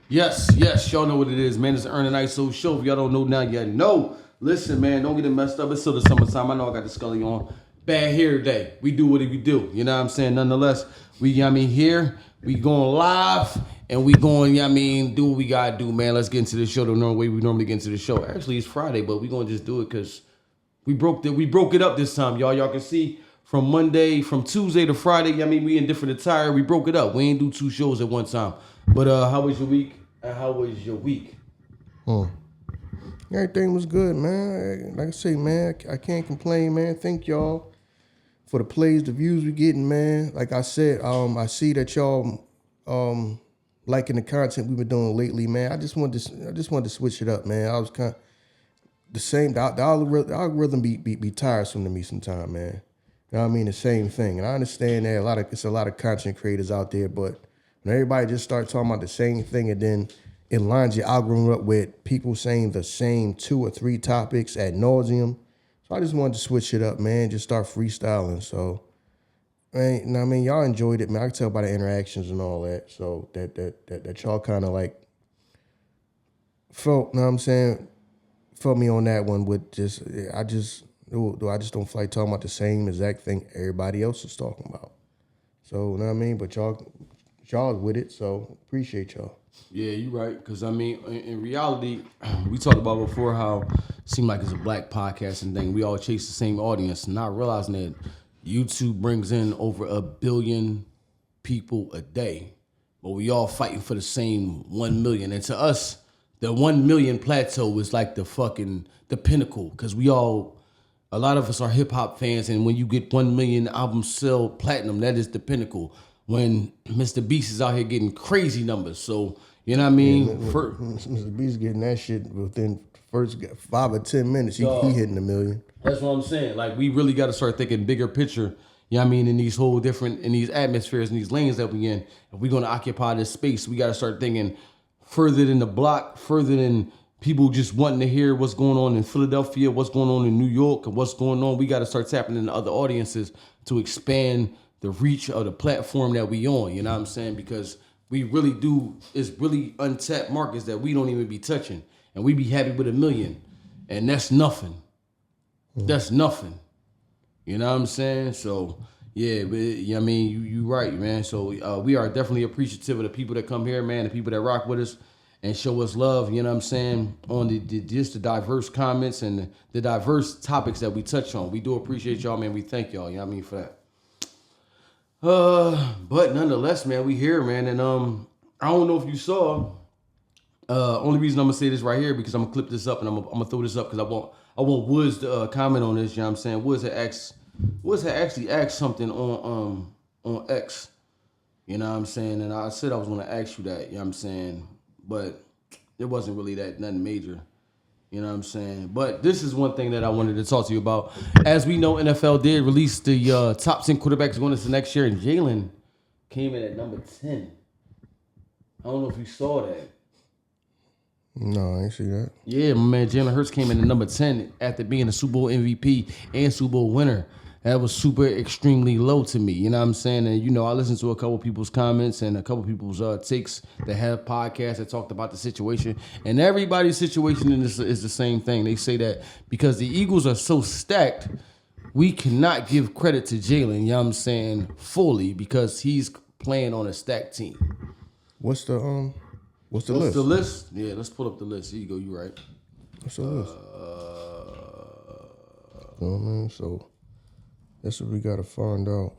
Yes, y'all know what it is, man. It's the Ern and Iso show. If y'all don't know now, y'all know. Listen, man, don't get it messed up. It's still the summertime. I know I got the Scully on. Bad hair day. We do what we do. You know what I'm saying? Nonetheless, here. We going live and we going, do what we gotta do, man. Let's get into the show the normal way we normally get into the show. Actually, it's Friday, but we gonna just do it because we broke it up this time, y'all. Y'all can see from Tuesday to Friday, we in different attire. We broke it up. We ain't do two shows at one time. But how was your week? How was your week? Everything was good, man. Like I say, man, I can't complain, man. Thank y'all for the plays, the views we getting, man. Like I said, I see that y'all liking the content we've been doing lately, man. I just wanted to switch it up, man. I was kind of the same. The algorithm be tiresome to me sometimes, man. You know what I mean? The same thing, and I understand that it's a lot of content creators out there, but when everybody just start talking about the same thing, and then it lines your algorithm up with people saying the same 2 or 3 topics ad nauseum. So I just wanted to switch it up, man. Just start freestyling. So, man, y'all enjoyed it, man. I can tell by the interactions and all that. So that y'all kind of like felt, felt me on that one with I just don't feel like talking about the same exact thing everybody else is talking about. So, you know what I mean? But y'all with it, so appreciate y'all. Yeah, you're right. Because, in reality, we talked about before how it seemed like it's a black podcasting thing. We all chase the same audience, not realizing that YouTube brings in over 1 billion people a day. But we all fighting for the same 1 million. And to us, the 1 million plateau is like the pinnacle. Because a lot of us are hip-hop fans. And when you get 1 million albums sell platinum, that is the pinnacle. When Mr. Beast is out here getting crazy numbers. So, you know what I mean? Mr. Beast getting that shit within first 5 or 10 minutes. He hitting 1 million. That's what I'm saying. Like, we really got to start thinking bigger picture, in these in these atmospheres, in these lanes that we in. If we're going to occupy this space, we got to start thinking further than the block, further than people just wanting to hear what's going on in Philadelphia, what's going on in New York, and what's going on. We got to start tapping into other audiences to expand the reach of the platform that we on, you know what I'm saying? Because we really it's really untapped markets that we don't even be touching. And we be happy with 1 million. And that's nothing. That's nothing. You know what I'm saying? So, yeah, but you right, man. So we are definitely appreciative of the people that come here, man, the people that rock with us and show us love, you know what I'm saying, on the diverse comments and the diverse topics that we touch on. We do appreciate y'all, man. We thank y'all, you know what I mean, for that. But nonetheless, man, we here, man, and I don't know if you saw. Only reason I'm gonna say this right here because I'm gonna clip this up and I'm gonna throw this up because I want Woods to comment on this. You know what I'm saying? Woods had actually asked something on X. You know what I'm saying? And I said I was gonna ask you that. You know what I'm saying? But it wasn't really nothing major. You know what I'm saying? But this is one thing that I wanted to talk to you about. As we know, NFL did release the top 10 quarterbacks going into next year, and Jalen came in at number 10. I don't know if you saw that. No, I ain't see that. Yeah, my man, Jalen Hurts came in at number 10 after being a Super Bowl MVP and Super Bowl winner. That was extremely low to me. You know what I'm saying? And, I listened to a couple people's comments and a couple people's takes that have podcasts that talked about the situation. And everybody's situation in this is the same thing. They say that because the Eagles are so stacked, we cannot give credit to Jalen, you know what I'm saying, fully because he's playing on a stacked team. What's the list? What's the list? Yeah, let's pull up the list. Here you go. You right. What's the list? So that's what we gotta find out.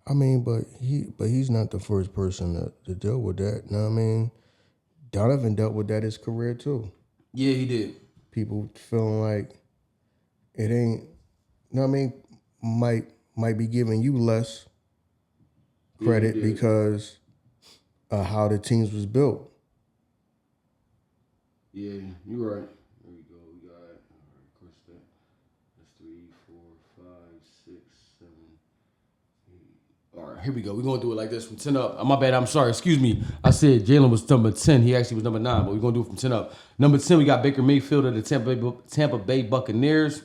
But he's not the first person to deal with that. You know what I mean? Donovan dealt with that his career too. Yeah, he did. People feeling like it ain't, you know what I mean, might be giving you less credit because of how the teams was built. Yeah, you're right. There we go. We got, of course, that's 3, 4, 5, 6, 7, 8. All right, here we go. We're going to do it like this from 10 up. My bad. I'm sorry. Excuse me. I said Jalen was number 10. He actually was number 9, but we're going to do it from 10 up. Number 10, we got Baker Mayfield of the Tampa Bay Buccaneers.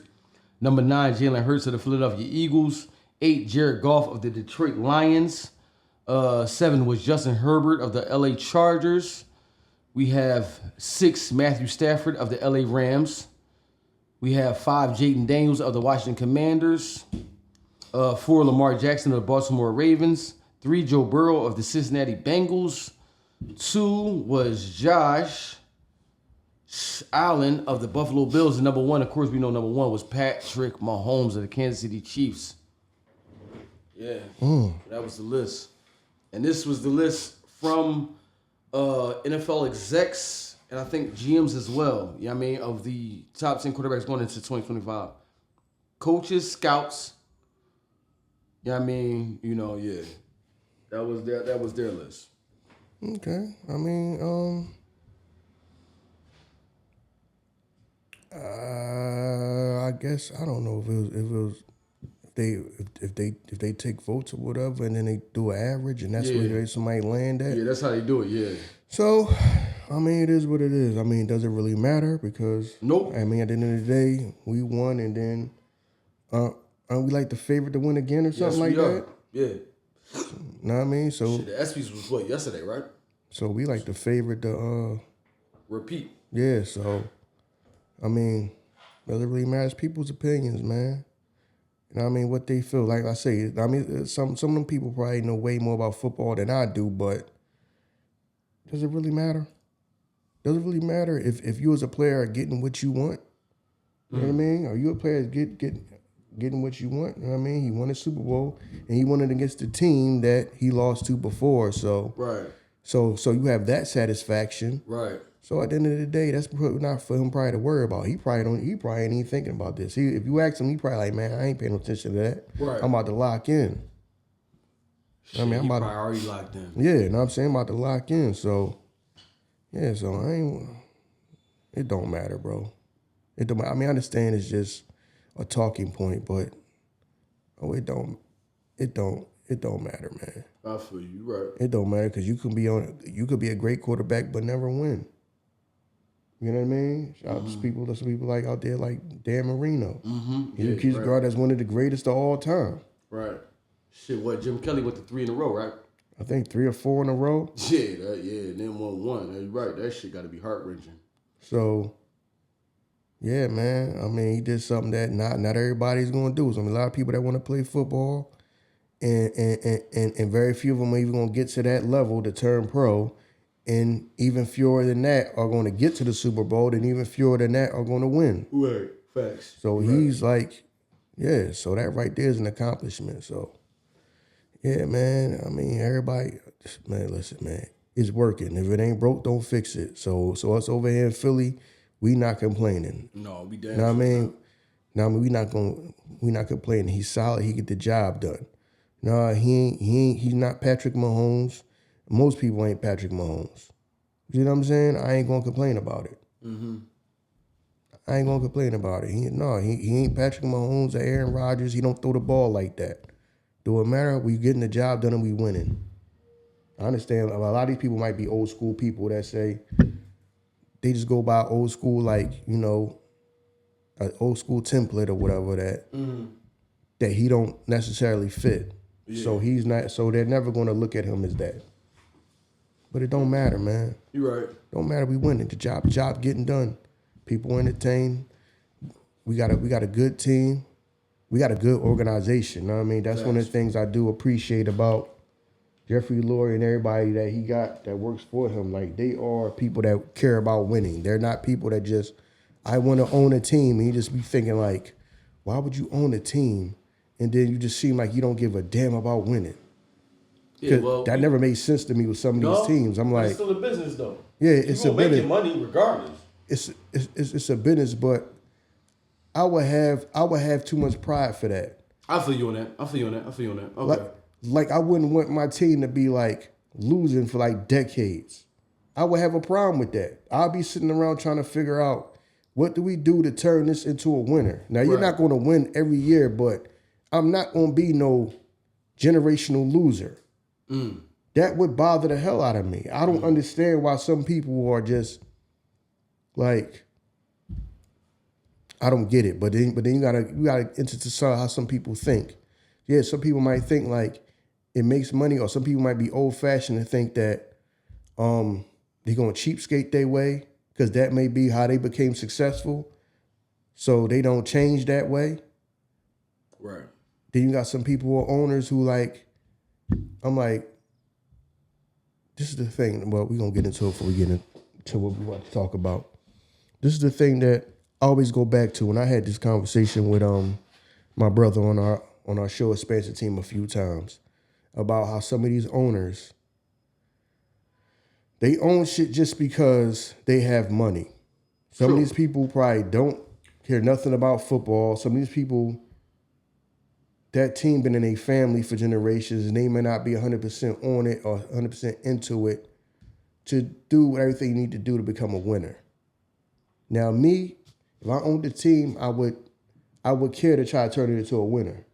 Number 9, Jalen Hurts of the Philadelphia Eagles. 8, Jared Goff of the Detroit Lions. 7 was Justin Herbert of the LA Chargers. We have 6 Matthew Stafford of the LA Rams. We have 5 Jaden Daniels of the Washington Commanders. 4 Lamar Jackson of the Baltimore Ravens. 3 Joe Burrow of the Cincinnati Bengals. 2 was Josh Allen of the Buffalo Bills. And number 1, of course, we know number 1 was Patrick Mahomes of the Kansas City Chiefs. Yeah, that was the list. And this was the list from NFL execs and I think GMs as well. You know what I mean? Of the top 10 quarterbacks going into 2025. Coaches, scouts. You know what I mean? You know, yeah. That was their list. Okay. I mean, I guess I don't know if they take votes or whatever, and then they do an average, and that's where somebody land at. Yeah, that's how they do it. Yeah. So, I mean, it is what it is. I mean, does it really matter? Because nope. I mean, at the end of the day, we won, and then aren't we like the favorite to win again or something like that? Yeah. Know what I mean? So shit, the ESPYs was what, yesterday, right? So we like the favorite to repeat. Yeah. So, I mean, does it really matter? It's people's opinions, man. You know what I mean? What they feel. Like I say, I mean, some of them people probably know way more about football than I do, but does it really matter? Does it really matter if you as a player are getting what you want? You know what I mean? Are you a player getting what you want? You know what I mean? He won a Super Bowl, and he won it against the team that he lost to before. So right. So you have that satisfaction. Right. So at the end of the day, that's not for him probably to worry about. He probably ain't even thinking about this. If you ask him, he probably like, man, I ain't paying no attention to that. Right. I'm about to lock in. Shit, I mean, I'm probably already locked in. Yeah, you know what I'm saying? I'm about to lock in. So, yeah, so it don't matter, bro. It don't. I mean, I understand it's just a talking point, but it don't matter, man. I feel you, right? It don't matter because you could be a great quarterback but never win. You know what I mean? Shout out to people. There's some people like out there like Dan Marino. Yeah, He's a guard that's one of the greatest of all time. Right. Shit, what Jim Kelly went to 3 in a row, right? I think 3 or 4 in a row. Yeah, then won. You're right. That shit got to be heart wrenching. So, yeah, man. I mean, he did something that not everybody's gonna do. So, I mean, a lot of people that want to play football, and very few of them are even gonna get to that level to turn pro. And even fewer than that are going to get to the Super Bowl, and even fewer than that are going to win. Right, facts. So he's like, yeah, so that right there is an accomplishment. So, yeah, man, I mean, everybody, man, listen, man, it's working. If it ain't broke, don't fix it. So us over here in Philly, we not complaining. No, we damn. Know what I mean? Now, I mean, we not complaining. He's solid. He get the job done. No, he's not Patrick Mahomes. Most people ain't Patrick Mahomes. You know what I'm saying? I ain't gonna complain about it. I ain't gonna complain about it. He ain't Patrick Mahomes or Aaron Rodgers. He don't throw the ball like that. Do it matter? We getting the job done and we winning. I understand a lot of these people might be old school people that say they just go by old school, like, you know, an old school template or whatever that he don't necessarily fit. Yeah. So he's not. So they're never gonna look at him as that. But it don't matter, man. You're right. Don't matter. We winning. The job getting done. People entertained. We got a good team. We got a good organization. You know what I mean? That's one of the things I do appreciate about Jeffrey Lurie and everybody that he got that works for him. Like, they are people that care about winning. They're not people that just, I want to own a team. And you just be thinking like, why would you own a team? And then you just seem like you don't give a damn about winning. Yeah, well, that never made sense to me with some of these teams. I'm like, it's still a business though. Yeah, it's a business. Making money regardless. It's a business, but I would have too much pride for that. I feel you on that. Okay. Like I wouldn't want my team to be like losing for like decades. I would have a problem with that. I'll be sitting around trying to figure out what do we do to turn this into a winner. Now you're not going to win every year, but I'm not going to be no generational loser. That would bother the hell out of me. I don't understand why some people are just like, I don't get it. But then you gotta into how some people think. Yeah, some people might think like, it makes money, or some people might be old fashioned and think that they're gonna cheapskate their way because that may be how they became successful. So they don't change that way. Right. Then you got some people who are owners who like, I'm like, this is the thing. Well, we're gonna get into it before we get into what we want to talk about. This is the thing that I always go back to when I had this conversation with my brother on our show expansion team a few times about how some of these owners, they own shit just because they have money. Some of these people probably don't care nothing about football. Some of these people, that team been in a family for generations and they may not be 100% on it or 100% into it to do everything you need to do to become a winner. Now me, if I owned the team, I would care to try to turn it into a winner.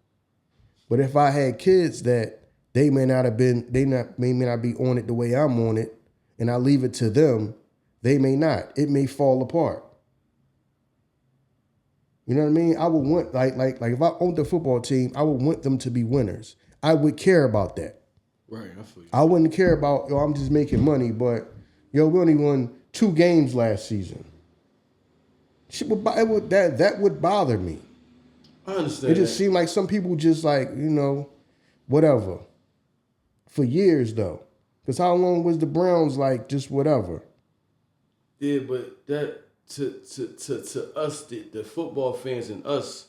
But if I had kids that they may not be on it the way I'm on it, and I leave it to them, they may not. It may fall apart. You know what I mean? I would want like if I owned the football team, I would want them to be winners. I would care about that. Right, I feel you. I wouldn't care about, I'm just making money, but we only won 2 games last season. That would bother me. I understand. It just seemed like some people just like, whatever. For years though. Because how long was the Browns like just whatever? Yeah, but that to us, the football fans and us,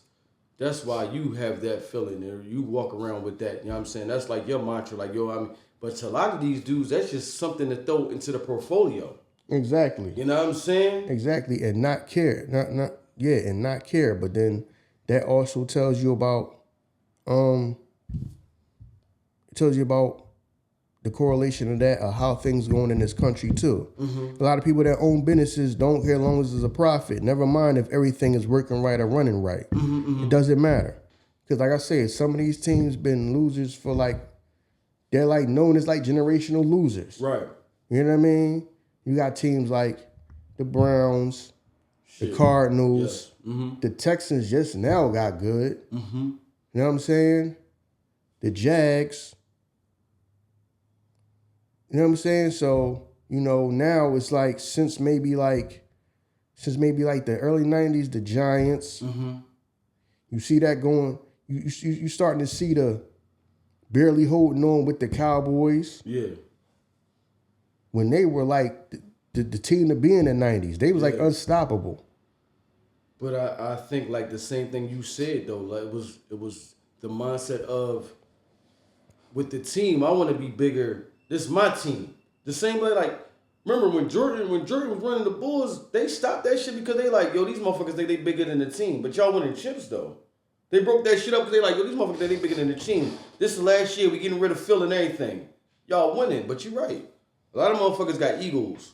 that's why you have that feeling there. You walk around with that. You know what I'm saying? That's like your mantra. Like, but to a lot of these dudes, that's just something to throw into the portfolio. Exactly. You know what I'm saying? Exactly. And not care. And not care. But then that also tells you about the correlation of that, of how things going in this country too. Mm-hmm. A lot of people that own businesses don't care as long as there's a profit. Never mind if everything is working right or running right. Mm-hmm, mm-hmm. It doesn't matter. Because like I said, some of these teams been losers for they're known as generational losers. Right. You know what I mean? You got teams like the Browns, the Cardinals, yes. Mm-hmm. The Texans just now got good. Mm-hmm. You know what I'm saying? The Jags. You know what I'm saying? So, now it's since maybe the early 90s, the Giants, mm-hmm. You see that going, you starting to see the barely holding on with the Cowboys. Yeah. When they were the team to be in the 90s. They was unstoppable. But I think the same thing you said though, it was the mindset of with the team, I want to be bigger. This is my team. The same way, remember when Jordan was running the Bulls, they stopped that shit because they these motherfuckers think they bigger than the team. But y'all winning chips though. They broke that shit up because they these motherfuckers think they bigger than the team. This is last year, we getting rid of Phil and everything. Y'all winning, but you're right. A lot of motherfuckers got egos.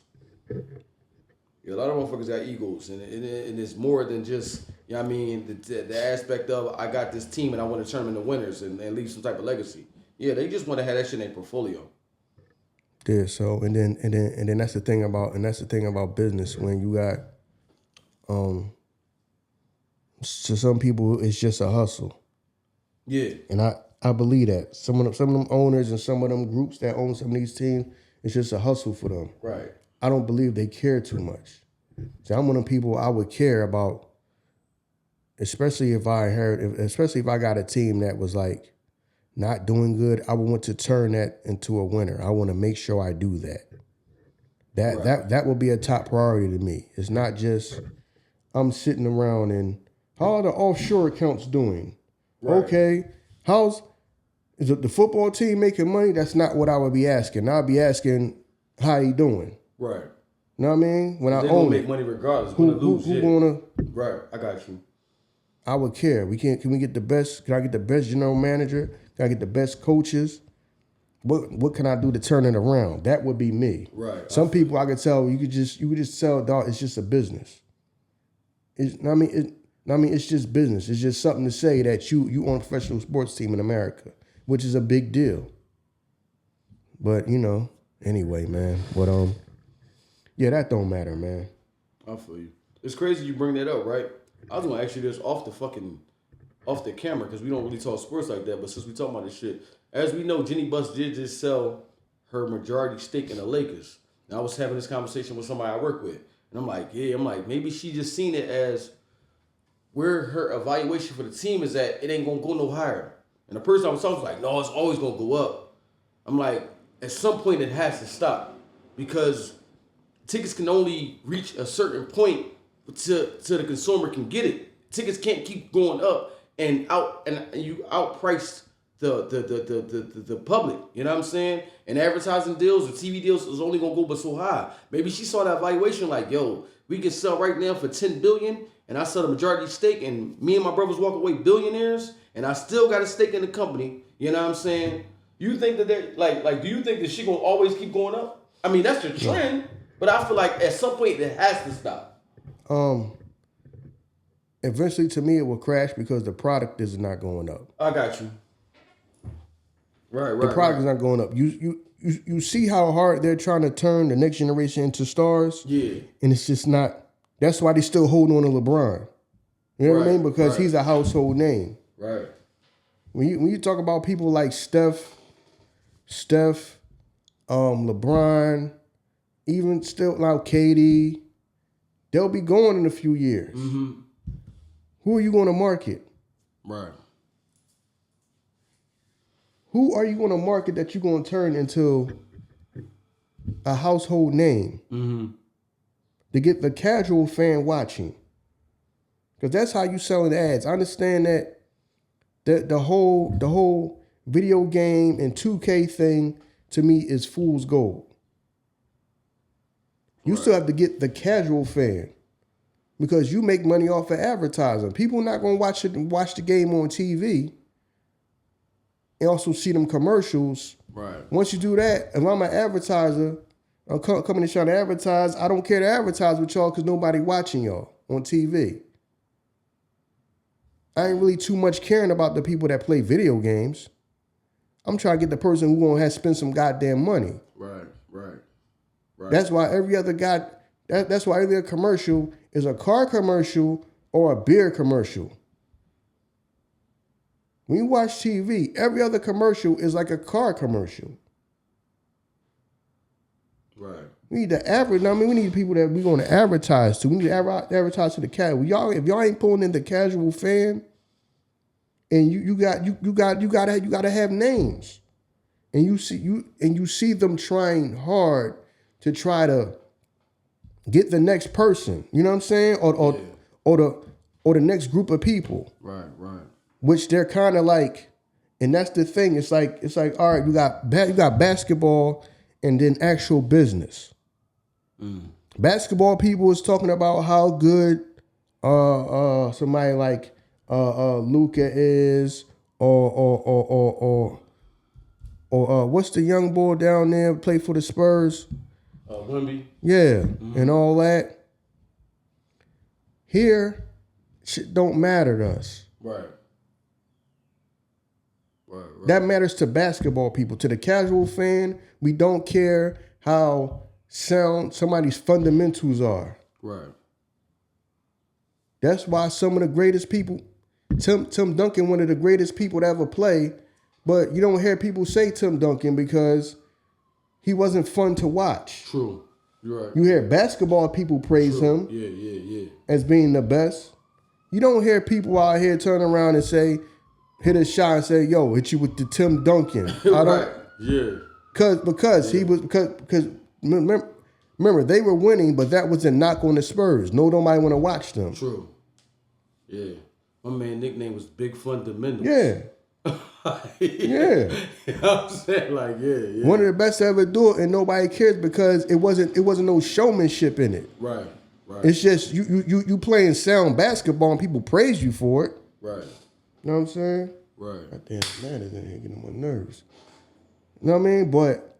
Yeah, a lot of motherfuckers got egos, and it's more than just, the aspect of I got this team and I want to turn them into winners and leave some type of legacy. Yeah, they just want to have that shit in their portfolio. Yeah, so and then that's the thing about business when you got to some people it's just a hustle. Yeah. And I believe that. Some of them owners and some of them groups that own some of these teams, it's just a hustle for them. Right. I don't believe they care too much. See, I'm one of them people I would care about, especially if I got a team that was not doing good, I would want to turn that into a winner. I want to make sure I do that. That will be a top priority to me. It's not just I'm sitting around and how are the offshore accounts doing? Right. Okay, is the football team making money? That's not what I would be asking. I'd be asking how he doing. Right. You know what I mean? When I own gonna make money regardless. Who gonna? Right. I got you. I would care. Can we get the best? Can I get the best general manager? Can I get the best coaches? What can I do to turn it around? That would be me. Right. Some people I could tell you could just tell, dog, it's just a business. It's just business. It's just something to say that you own a professional sports team in America, which is a big deal. But anyway, man. But yeah, that don't matter, man. I feel you. It's crazy you bring that up, right? I was gonna ask you this off the camera because we don't really talk sports like that. But since we talking about this shit, as we know, Jeanie Buss did just sell her majority stake in the Lakers. And I was having this conversation with somebody I work with. And I'm like, maybe she just seen it as where her evaluation for the team is at, it ain't gonna go no higher. And the person I was talking to was like, no, it's always gonna go up. I'm like, at some point it has to stop because tickets can only reach a certain point to the consumer can get it. Tickets can't keep going up and you outpriced the public. You know what I'm saying? And advertising deals or TV deals is only gonna go but so high. Maybe she saw that valuation like, yo, we can sell right now for $10 billion, and I sell the majority stake, and me and my brothers walk away billionaires, and I still got a stake in the company. You know what I'm saying? You think that they like do you think that she gonna always keep going up? I mean, that's the trend, but I feel like at some point it has to stop. Eventually, to me, it will crash because the product is not going up. I got you. Right. The product is not going up. You see how hard they're trying to turn the next generation into stars? Yeah. And it's just not. That's why they still hold on to LeBron. You know what I mean? Because he's a household name. Right. When you talk about people like Steph, LeBron, even still now Katie, they'll be going in a few years. Mm-hmm. Who are you going to market? Right. Who are you going to market that you're going to turn into a household name to get the casual fan watching? Because that's how you selling ads. I understand that the whole video game and 2K thing to me is fool's gold. You still have to get the casual fan because you make money off of advertising. People not going to watch the game on TV. And also see them commercials. Right. Once you do that, if I'm an advertiser, I'm coming and trying to advertise, I don't care to advertise with y'all because nobody watching y'all on TV. I ain't really too much caring about the people that play video games. I'm trying to get the person who gonna have to spend some goddamn money. Right. That's why every other that's why every other commercial is a car commercial or a beer commercial. When you watch TV, every other commercial is like a car commercial. Right. We need to advertise. I mean, we need people that we're going to advertise to. We need to advertise to the casual. If y'all ain't pulling in the casual fan, and you gotta have names, and you see them trying hard to try to get the next person. You know what I'm saying? Or the next group of people. Right. Which they're kind of like, and that's the thing. It's like all right, you got basketball and then actual business. Basketball people is talking about how good somebody like Luka is, or what's the young boy down there play for the Spurs? Wemby. Yeah, and all that. Here, shit don't matter to us. Right. That matters to basketball people. To the casual fan, we don't care how sound somebody's fundamentals are. Right. That's why some of the greatest people, Tim Duncan, one of the greatest people to ever play, but you don't hear people say Tim Duncan because he wasn't fun to watch. True. You're right. You hear basketball people praise him as being the best. You don't hear people out here turn around and say, hit a shot and say, yo, hit you with the Tim Duncan. Right. Yeah. Because remember, they were winning, but that was a knock on the Spurs. Nobody want to watch them. True. Yeah. My man nickname was Big Fundamentals. Yeah. Yeah. You know what I'm saying? Like, yeah. One of the best to ever do it, and nobody cares because it wasn't no showmanship in it. Right. It's just you playing sound basketball and people praise you for it. Right. You know what I'm saying? Right. God damn, man is in here getting on my nerves. You know what I mean? But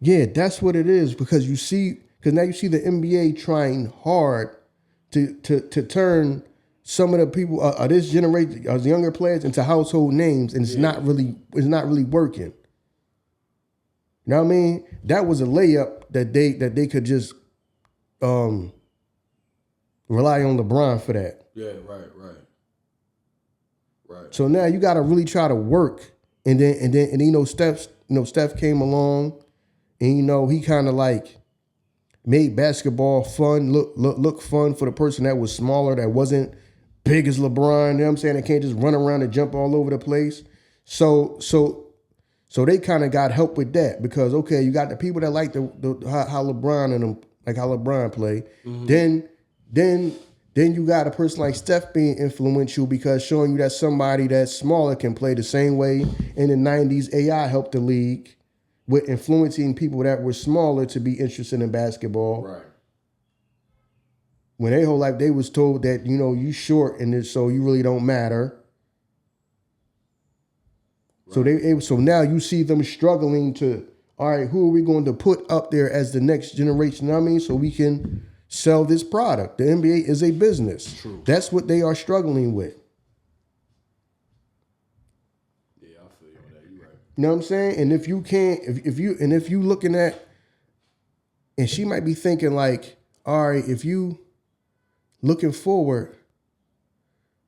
yeah, that's what it is because now you see the NBA trying hard to turn some of the people this generation, the younger players, into household names, and it's not really working. You know what I mean? That was a layup that they could just rely on LeBron for that. Yeah, right. Right. So now you got to really try to work, and then Steph came along, and he kind of like made basketball fun, look fun for the person that was smaller, that wasn't big as LeBron. You know what I'm saying? They can't just run around and jump all over the place. So they kind of got help with that, because okay, you got the people that like how LeBron and them, like how LeBron play. Then you got a person like Steph being influential, because showing you that somebody that's smaller can play the same way. In the 90s, AI helped the league with influencing people that were smaller to be interested in basketball. Right. When their whole life they was told that, you short and so you really don't matter. Right. So now you see them struggling to, all right, who are we going to put up there as the next generation? You know what I mean? So we can sell this product. The NBA is a business. True. That's what they are struggling with. Yeah, I feel you on that. You're right. You know what I'm saying? And if you can't, if you looking at, and she might be thinking like, all right, if you looking forward,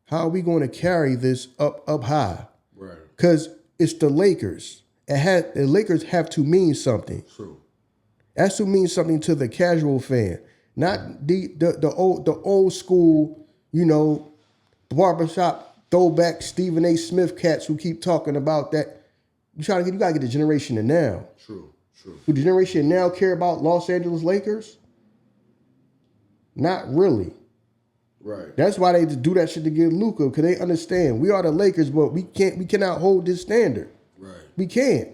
how are we going to carry this up high? Right. Because it's the Lakers. The Lakers have to mean something. True. It has to mean something to the casual fan, not the old school, barbershop throwback Stephen A. Smith cats who keep talking about that. You gotta get the generation of now. True. Do the generation of now care about Los Angeles Lakers? Not really. Right. That's why they do that shit to get Luka, because they understand we are the Lakers, but we cannot hold this standard. Right. We can't.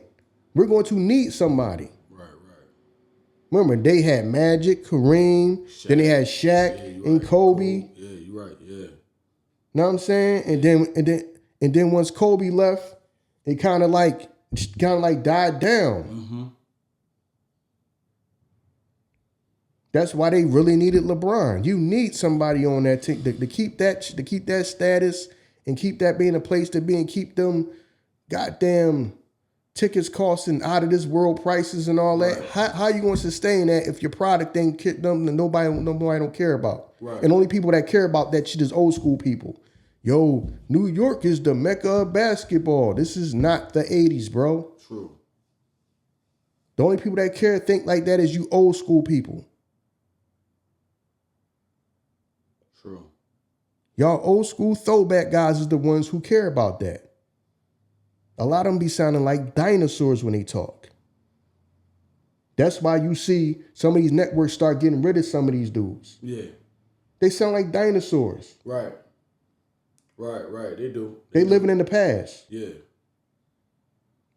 We're going to need somebody. Right. Remember, they had Magic, Kareem, Shaq. Then they had Shaq and Kobe. Yeah, you're right. Yeah. Know what I'm saying? And then once Kobe left, it kind of like died down. Mm-hmm. That's why they really needed LeBron. You need somebody on that team to keep that status and keep that being a place to be and keep them goddamn tickets costing out of this world prices and all that. Right. How you going to sustain that if your product ain't nobody don't care about? Right. And only people that care about that shit is old school people. Yo, New York is the mecca of basketball. This is not the 80s, bro. True. The only people that think like that is you old school people. True. Y'all old school throwback guys is the ones who care about that. A lot of them be sounding like dinosaurs when they talk. That's why you see some of these networks start getting rid of some of these dudes. Yeah. They sound like dinosaurs. Right. They do. They living in the past. Yeah.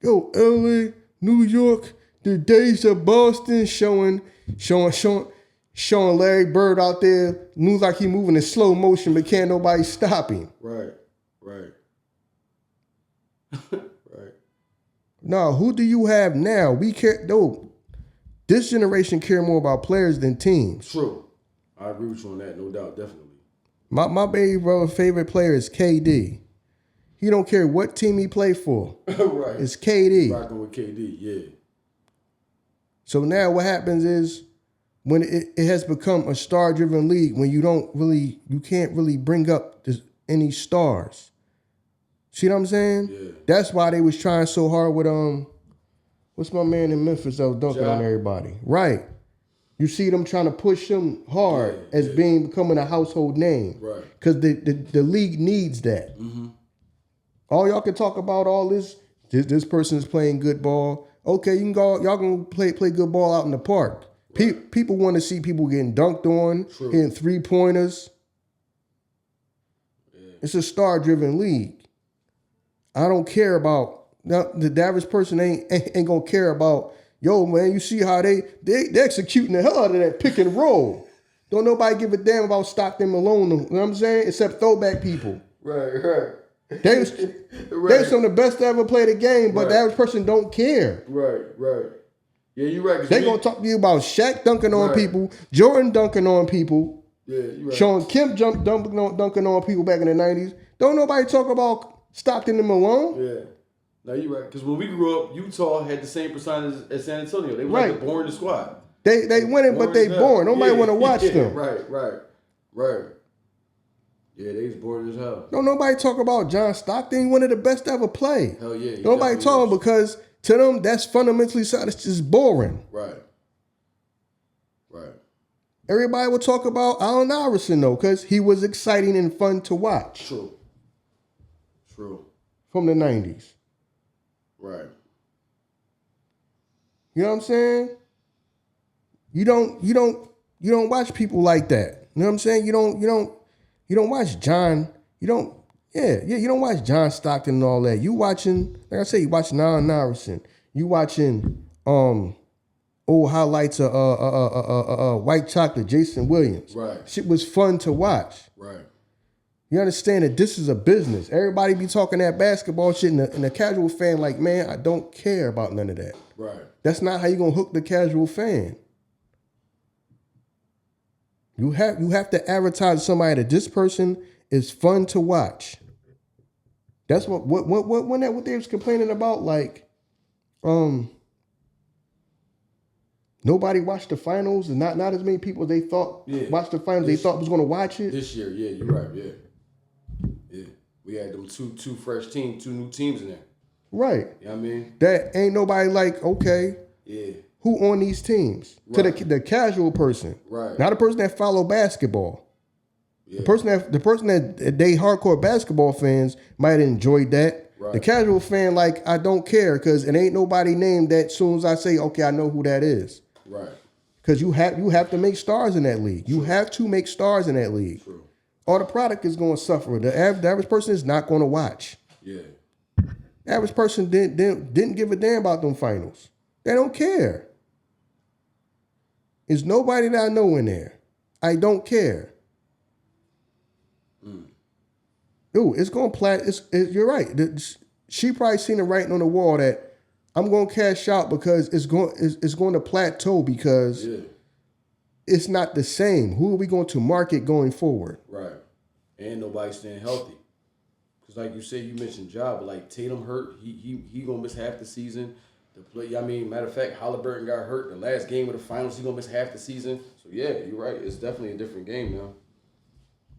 Yo, LA, New York, the days of Boston, showing Larry Bird out there, moves like he moving in slow motion, but can't nobody stop him. Right. No, who do you have now? We care. No, this generation care more about players than teams. True. I agree with you on that, no doubt, definitely. My baby brother's favorite player is KD. He don't care what team he play for. Right. It's KD. Rocking with KD, yeah. So now what happens is when it has become a star-driven league, when you can't really bring up any stars. See what I'm saying? Yeah. That's why they was trying so hard with what's my man in Memphis that was dunking on everybody? Right. You see them trying to push him hard as becoming a household name. Right. Because the league needs that. Mm-hmm. All y'all can talk about all this person is playing good ball. Okay, you can go, y'all can play good ball out in the park. Right. People want to see people getting dunked on, hitting 3-pointers. Yeah. It's a star-driven league. I don't care about, the average person ain't gonna care about, yo, man, you see how they executing the hell out of that pick and roll. Don't nobody give a damn about Stockton Malone, you know what I'm saying? Except throwback people. Right. They some of the best to ever play the game, but the average person don't care. Right. Yeah, you're right. They gonna talk to you about Shaq dunking on people, Jordan dunking on people, you're right. Sean Kemp dunking on people back in the 90s. Don't nobody talk about Stockton and Malone. Yeah. No, you're right. Because when we grew up, Utah had the same percentage as San Antonio. They were like the boring squad. They winning, but they boring. Nobody want to watch them. Right. Yeah, they was bored as hell. Don't nobody talk about John Stockton, one of the best to ever play. Hell yeah. Nobody talking because to them that's fundamentally sound. It's just boring. Right. Right. Everybody will talk about Allen Iverson though, because he was exciting and fun to watch. True. From the 90s. Right. You know what I'm saying? You don't watch people like that. You know what I'm saying? You don't watch John. You don't watch John Stockton and all that. You watching, like I say, you watching Allen Iverson. You watching old highlights of White Chocolate, Jason Williams. Right. Shit was fun to watch. Right. You understand that this is a business. Everybody be talking that basketball shit, and the casual fan like, man, I don't care about none of that. Right. That's not how you gonna hook the casual fan. You have to advertise to somebody that this person is fun to watch. That's what they was complaining about, like, nobody watched the finals, and not as many people they thought watched the finals. They thought was gonna watch it this year. Yeah, you're right. Yeah. We had them two fresh teams, two new teams in there. Right. You know what I mean? That ain't nobody like, okay. Yeah. Who on these teams? Right. To the casual person. Right. Not the person that follow basketball. Yeah. The person that they hardcore basketball fans might have enjoyed that. Right. The casual fan, like, I don't care because it ain't nobody named that as soon as I say, okay, I know who that is. Right. Because you have to make stars in that league. You have to make stars in that league. True. Or the product is going to suffer. The average person is not going to watch. Yeah. The average person didn't give a damn about them finals. They don't care. There's nobody that I know in there. I don't care. Dude, it's going to you're right. She probably seen the writing on the wall that I'm going to cash out because it's going to plateau because it's not the same. Who are we going to market going forward? Right. And nobody staying healthy. Because like you said, you mentioned Ja, but like Tatum hurt. He going to miss half the season. Matter of fact, Halliburton got hurt the last game of the finals. He going to miss half the season. So yeah, you're right. It's definitely a different game now.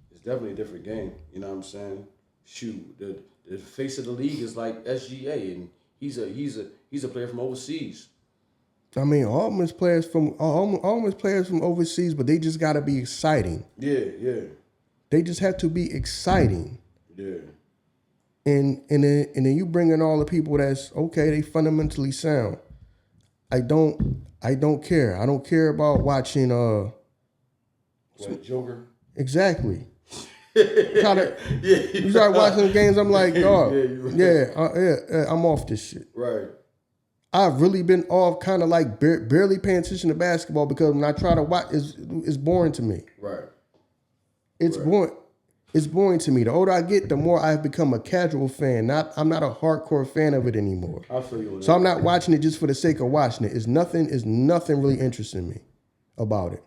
It's definitely a different game. You know what I'm saying? Shoot, the face of the league is like SGA, and he's a player from overseas. I mean, all players from overseas, but they just got to be exciting. Yeah. They just have to be exciting. Yeah. And then you bring in all the people that's okay. They fundamentally sound. I don't care. I don't care about watching. Joker. Exactly. You start watching games. I'm like, dog. I'm off this shit. Right. I've really been off, kind of like barely paying attention to basketball because when I try to watch, it's boring to me. Right. It's boring. It's boring to me. The older I get, the more I've become a casual fan. I'm not a hardcore fan of it anymore. I feel you on that. So I'm not watching it just for the sake of watching it. It's nothing really interesting me about it.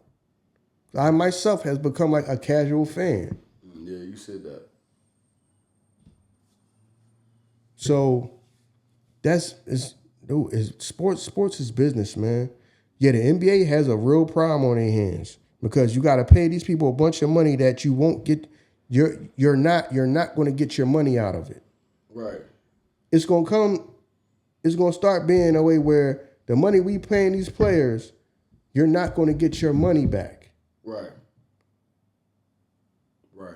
I myself has become like a casual fan. Yeah, you said that. So sports is business, man. Yeah, the NBA has a real problem on their hands because you got to pay these people a bunch of money that you won't get. You're not going to get your money out of it. Right. It's going to start being a way where the money we paying these players, you're not going to get your money back. Right. Right.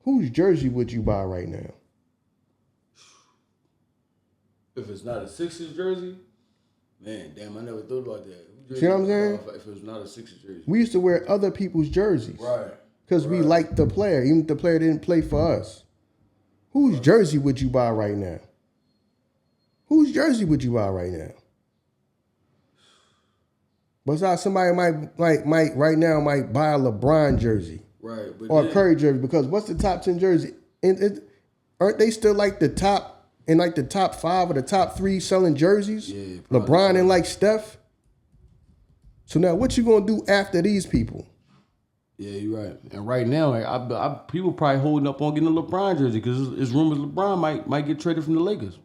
Whose jersey would you buy right now? If it's not a Sixers jersey, man, damn, I never thought about that. See what I'm saying? If it was not a Sixers jersey. We used to wear other people's jerseys. Right. Because we liked the player, even if the player didn't play for us. Whose jersey would you buy right now? Whose jersey would you buy right now? Besides, somebody might right now might buy a LeBron jersey. Right. Or a Curry jersey, because what's the top 10 jersey? Aren't they still like the top 5 or the top 3 selling jerseys? Yeah, LeBron and like Steph. So now what you gonna do after these people? Yeah, you're right. And right now, people probably holding up on getting a LeBron jersey because it's rumors LeBron might get traded from the Lakers.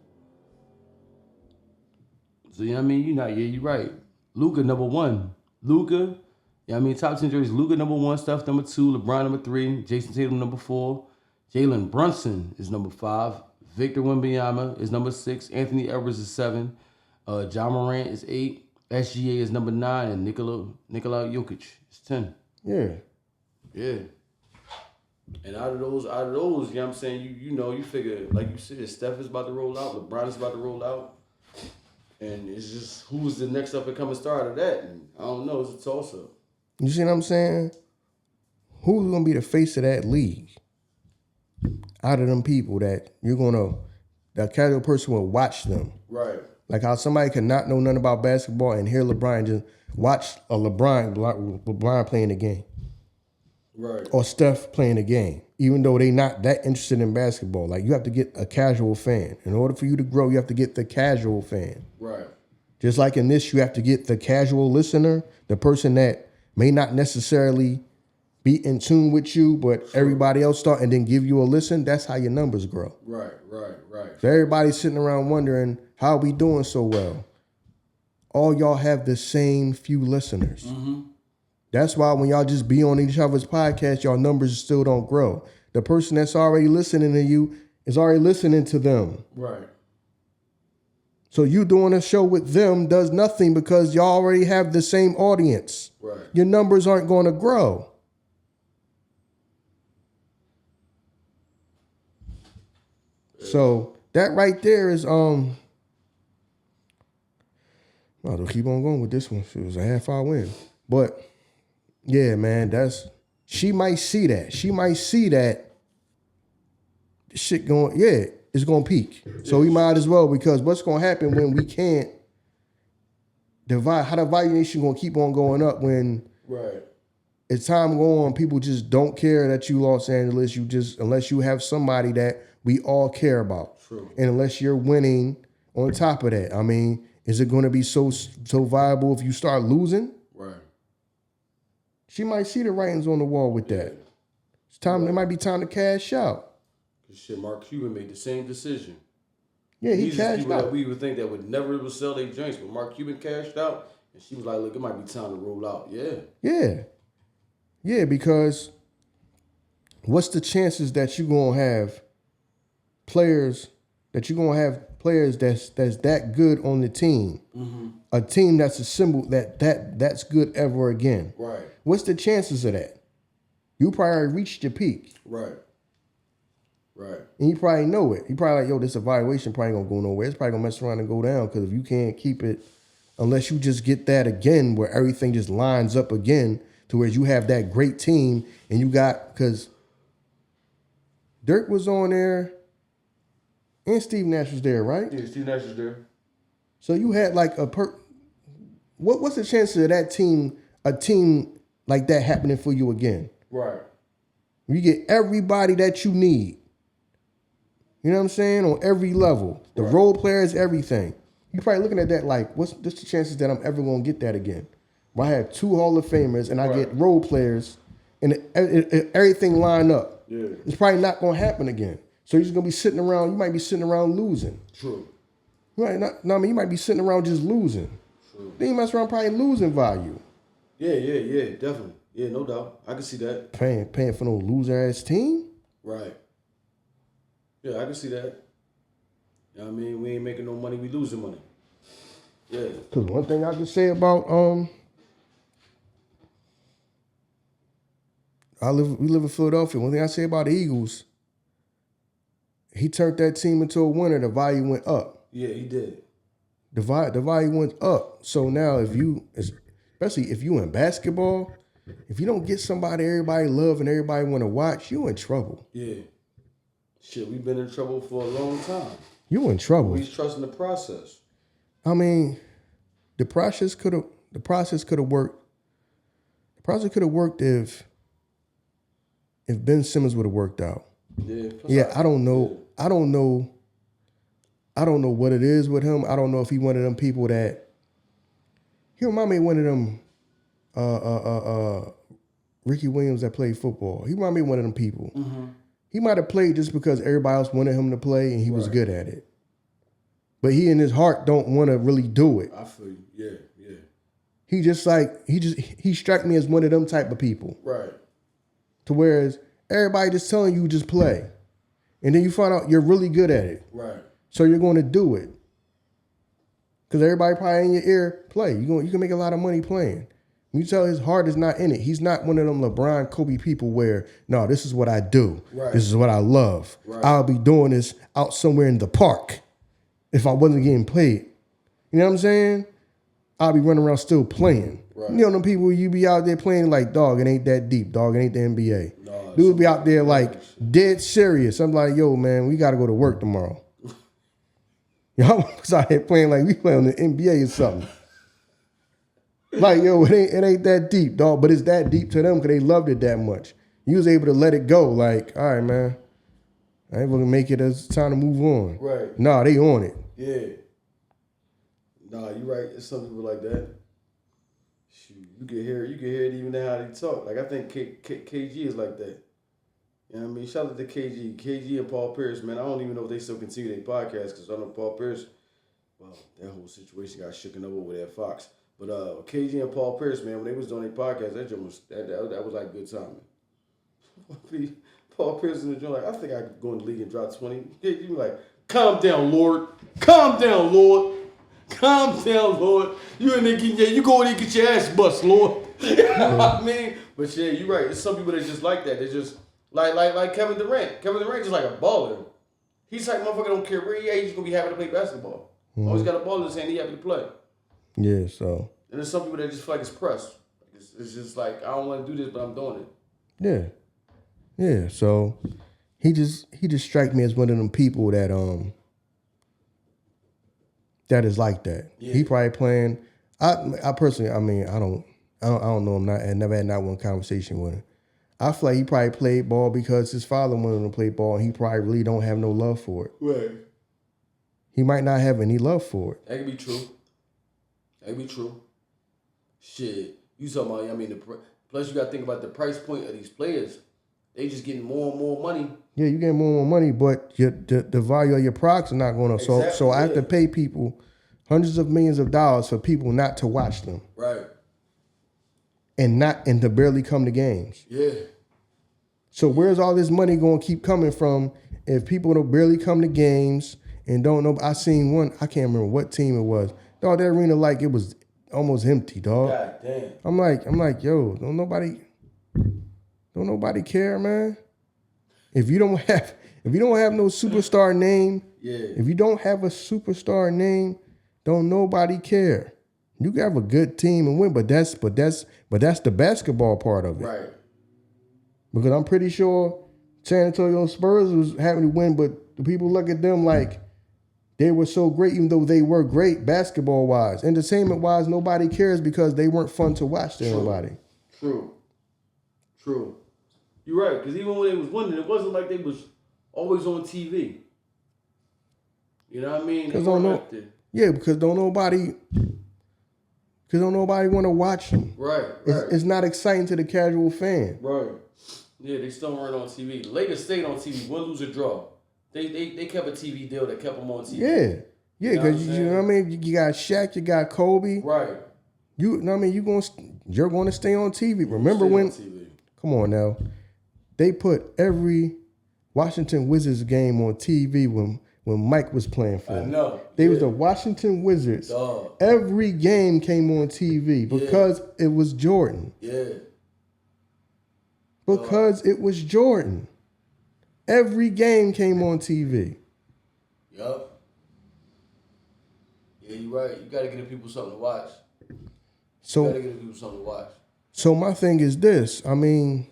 So, you know what I mean? You're right. Luka, number one. Luka, Yeah, I mean, top 10 jerseys. Luka number 1, Steph number 2, LeBron number 3, Jason Tatum number 4, Jalen Brunson is number 5, Victor Wembanyama is number 6, Anthony Edwards is 7, John Morant is 8, SGA is number 9, and Nikola Jokic is 10. Yeah. Yeah. And out of those, you know what I'm saying, you figure, like you said, Steph is about to roll out, LeBron is about to roll out. And it's just who's the next up and coming star of that? And I don't know, it's a toss-up. You see what I'm saying? Who's gonna be the face of that league? Out of them people that that casual person will watch them. Right. Like how somebody could not know nothing about basketball and hear LeBron just watch a LeBron playing the game. Right. Or Steph playing the game, even though they not that interested in basketball. Like you have to get a casual fan. In order for you to grow, you have to get the casual fan. Right. Just like in this, you have to get the casual listener, the person that may not necessarily be in tune with you, but everybody else start and then give you a listen. That's how your numbers grow. Right. So everybody's sitting around wondering, how we doing so well? All y'all have the same few listeners. Mm-hmm. That's why when y'all just be on each other's podcast, y'all numbers still don't grow. The person that's already listening to you is already listening to them. Right. So you doing a show with them does nothing because y'all already have the same audience. Right. Your numbers aren't going to grow. So that right there is I'll keep on going with this one. It was a half-hour win. But yeah, man, she might see that. She might see that shit going, yeah, it's going to peak. So we might as well, because what's going to happen when we can't divide, how the valuation going to keep on going up when as time go on, people just don't care that you Los Angeles, unless you have somebody that we all care about. True. And unless you're winning on top of that. I mean, is it going to be so viable if you start losing? Right. She might see the writings on the wall with that. It's time. It might be time to cash out. Cause shit, Mark Cuban made the same decision. Yeah, he These cashed people out. that we would think that would never sell their drinks, but Mark Cuban cashed out, and she was like, "Look, it might be time to roll out." Yeah, because what's the chances that you're gonna have players that's that good on the team? Mm-hmm. A team that's assembled that's good ever again. Right. What's the chances of that? You probably reached your peak. Right. And you probably know it. You probably like, yo, this evaluation probably gonna go nowhere. It's probably gonna mess around and go down, because if you can't keep it, unless you just get that again where everything just lines up again to where you have that great team and you got, because Dirk was on there and Steve Nash was there, right? Yeah, Steve Nash was there. So you had like what's the chances of that team, a team like that happening for you again? Right. You get everybody that you need. You know what I'm saying? On every level. The role players, everything. You're probably looking at that like, what's the chances that I'm ever going to get that again? Well, I have 2 Hall of Famers and I get role players and everything lined up. Yeah. It's probably not going to happen again. So you're just going to be sitting around, you might be sitting around losing. True. Right? You might be sitting around just losing. True. Then you mess around probably losing value. Yeah, definitely. Yeah, no doubt. I can see that. Paying for no loser-ass team? Right. Yeah, I can see that. You know what I mean? We ain't making no money, we losing money. Yeah. Because one thing I can say about we live in Philadelphia. One thing I say about the Eagles, he turned that team into a winner. The value went up. Yeah, he did. The value went up. So now especially if you in basketball, if you don't get somebody everybody love and everybody want to watch, you in trouble. Yeah. Shit, we've been in trouble for a long time. You in trouble. We trusting the process. I mean, the process could have worked. The process could have worked if Ben Simmons would have worked out. Yeah. I don't know. Yeah. I don't know what it is with him. I don't know if he one of them people that he remind me of one of them Ricky Williams that played football. He remind me of one of them people. Mm-hmm. He might have played just because everybody else wanted him to play and he was good at it. But he in his heart don't want to really do it. I feel you. Yeah. he struck me as one of them type of people. Right. To whereas everybody just telling you just play. And then you find out you're really good at it. Right. So you're going to do it. Because everybody probably in your ear, play. You can make a lot of money playing. You tell his heart is not in it. He's not one of them LeBron, Kobe people where, no, this is what I do. Right. This is what I love. Right. I'll be doing this out somewhere in the park if I wasn't getting paid. You know what I'm saying? I'll be running around still playing. Right. You know them people you be out there playing like, dog, it ain't that deep. Dog, it ain't the NBA. No, Dude be out there like dead serious. I'm like, yo, man, we got to go to work tomorrow. Y'all was out here playing like we play on the NBA or something. Like, yo, it ain't that deep, dog. But it's that deep to them because they loved it that much. You was able to let it go. Like, all right, man. I ain't gonna make it as time to move on. Right. Nah, they on it. Yeah. Nah, you right. It's some people like that. Shoot, you can hear it even in how they talk. Like I think KG is like that. You know what I mean? Shout out to KG and Paul Pierce, man. I don't even know if they still continue their podcast because I know Paul Pierce. Well, that whole situation got shooken up over there at Fox. But KG and Paul Pierce, man, when they was doing their podcast, that was like good timing. Paul Pierce in the joint, like, I think I could go in the league and drop 20. You be like, calm down, Lord. Calm down, Lord. Calm down, Lord. You in there you go in there and get your ass bust, Lord. You know what I mean? But yeah, you're right. There's some people that just like that. They just like Kevin Durant. Kevin Durant just like a baller. He's like motherfucker don't care where he at, he's gonna be happy to play basketball. Always got a ball in his hand, he happy to play. Yeah, so. And there's some people that just feel like it's pressed. It's just like, I don't want to do this, but I'm doing it. Yeah. Yeah, so he just strike me as one of them people that that is like that. Yeah. He probably playing. I personally, I mean, I don't know him. I never had not one conversation with him. I feel like he probably played ball because his father wanted him to play ball, and he probably really don't have no love for it. Right. He might not have any love for it. That could be true. That could be true. Shit, you talking about? I mean, plus you got to think about the price point of these players. They just getting more and more money. Yeah, you getting more and more money, but the value of your products are not going up. Exactly, so I have to pay people hundreds of millions of dollars for people not to watch them. Right. And to barely come to games. Yeah. So where's all this money going to keep coming from if people don't barely come to games and don't know? I seen one, I can't remember what team it was. Dog, that arena like it was almost empty, dog. God damn. I'm like, yo, don't nobody care, man. If you don't have no superstar name, if you don't have a superstar name, don't nobody care. You can have a good team and win, but that's the basketball part of it. Right. Because I'm pretty sure San Antonio Spurs was having to win, but the people look at them like they were so great, even though they were great basketball-wise. Entertainment-wise, nobody cares because they weren't fun to watch to everybody. True. You're right, because even when they was winning, it wasn't like they was always on TV. You know what I mean? Because don't nobody want to watch them. Right. It's not exciting to the casual fan. Right. Yeah, they still weren't on TV. The Lakers stayed on TV, win, lose, or draw. They kept a TV deal that kept them on TV. Yeah, because you know what I mean. You got Shaq, you got Kobe. Right. You know what I mean. You're going to stay on TV. Remember when? Come on now. They put every Washington Wizards game on TV when Mike was playing for them. I know. They was the Washington Wizards. Dog. Every game came on TV because it was Jordan. Yeah. Because it was Jordan. Every game came on TV. Yup. Yeah, you're right. You got to give people something to watch. So my thing is this. I mean,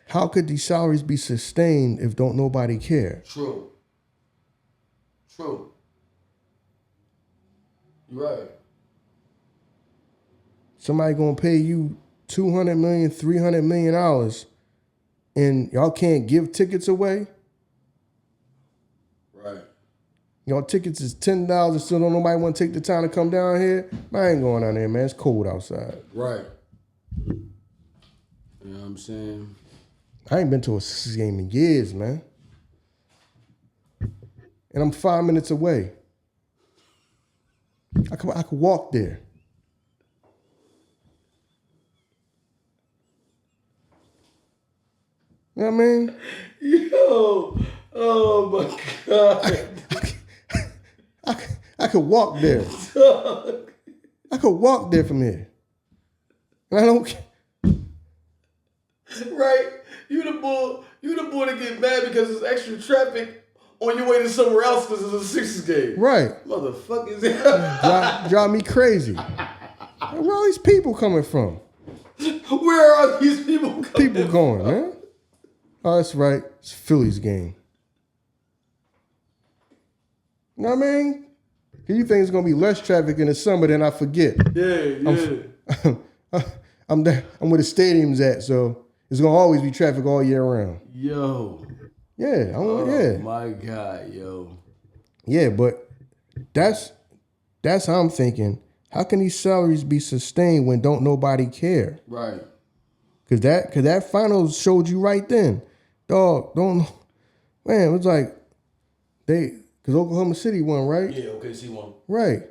how could these salaries be sustained if don't nobody care? True. You're right. Somebody gonna pay you $200 million, $300 million, and y'all can't give tickets away? Right. Y'all tickets is $10 and still don't nobody want to take the time to come down here? I ain't going down there, man. It's cold outside. Right. You know what I'm saying? I ain't been to a Sixers game in years, man. And I'm 5 minutes away. I could walk there. You know what I mean? Yo, oh my God. I could walk there. I could walk there from here. And I don't. Right? You the bull that get mad because there's extra traffic on your way to somewhere else because it's a Sixers game. Right. Motherfuckers. Drive me crazy. Where all these people coming from? Where are these people coming People going, man. Oh, that's right. It's Phillies game. You know what I mean? You think it's going to be less traffic in the summer than I forget. Yeah. I'm where the stadium's at, so it's going to always be traffic all year round. Yo. Yeah. Oh my God, yo. Yeah, but that's how I'm thinking. How can these salaries be sustained when don't nobody care? Right. Cause that finals showed you right then. Dog, man, it was like because Oklahoma City won, right? Yeah, OKC won. Right.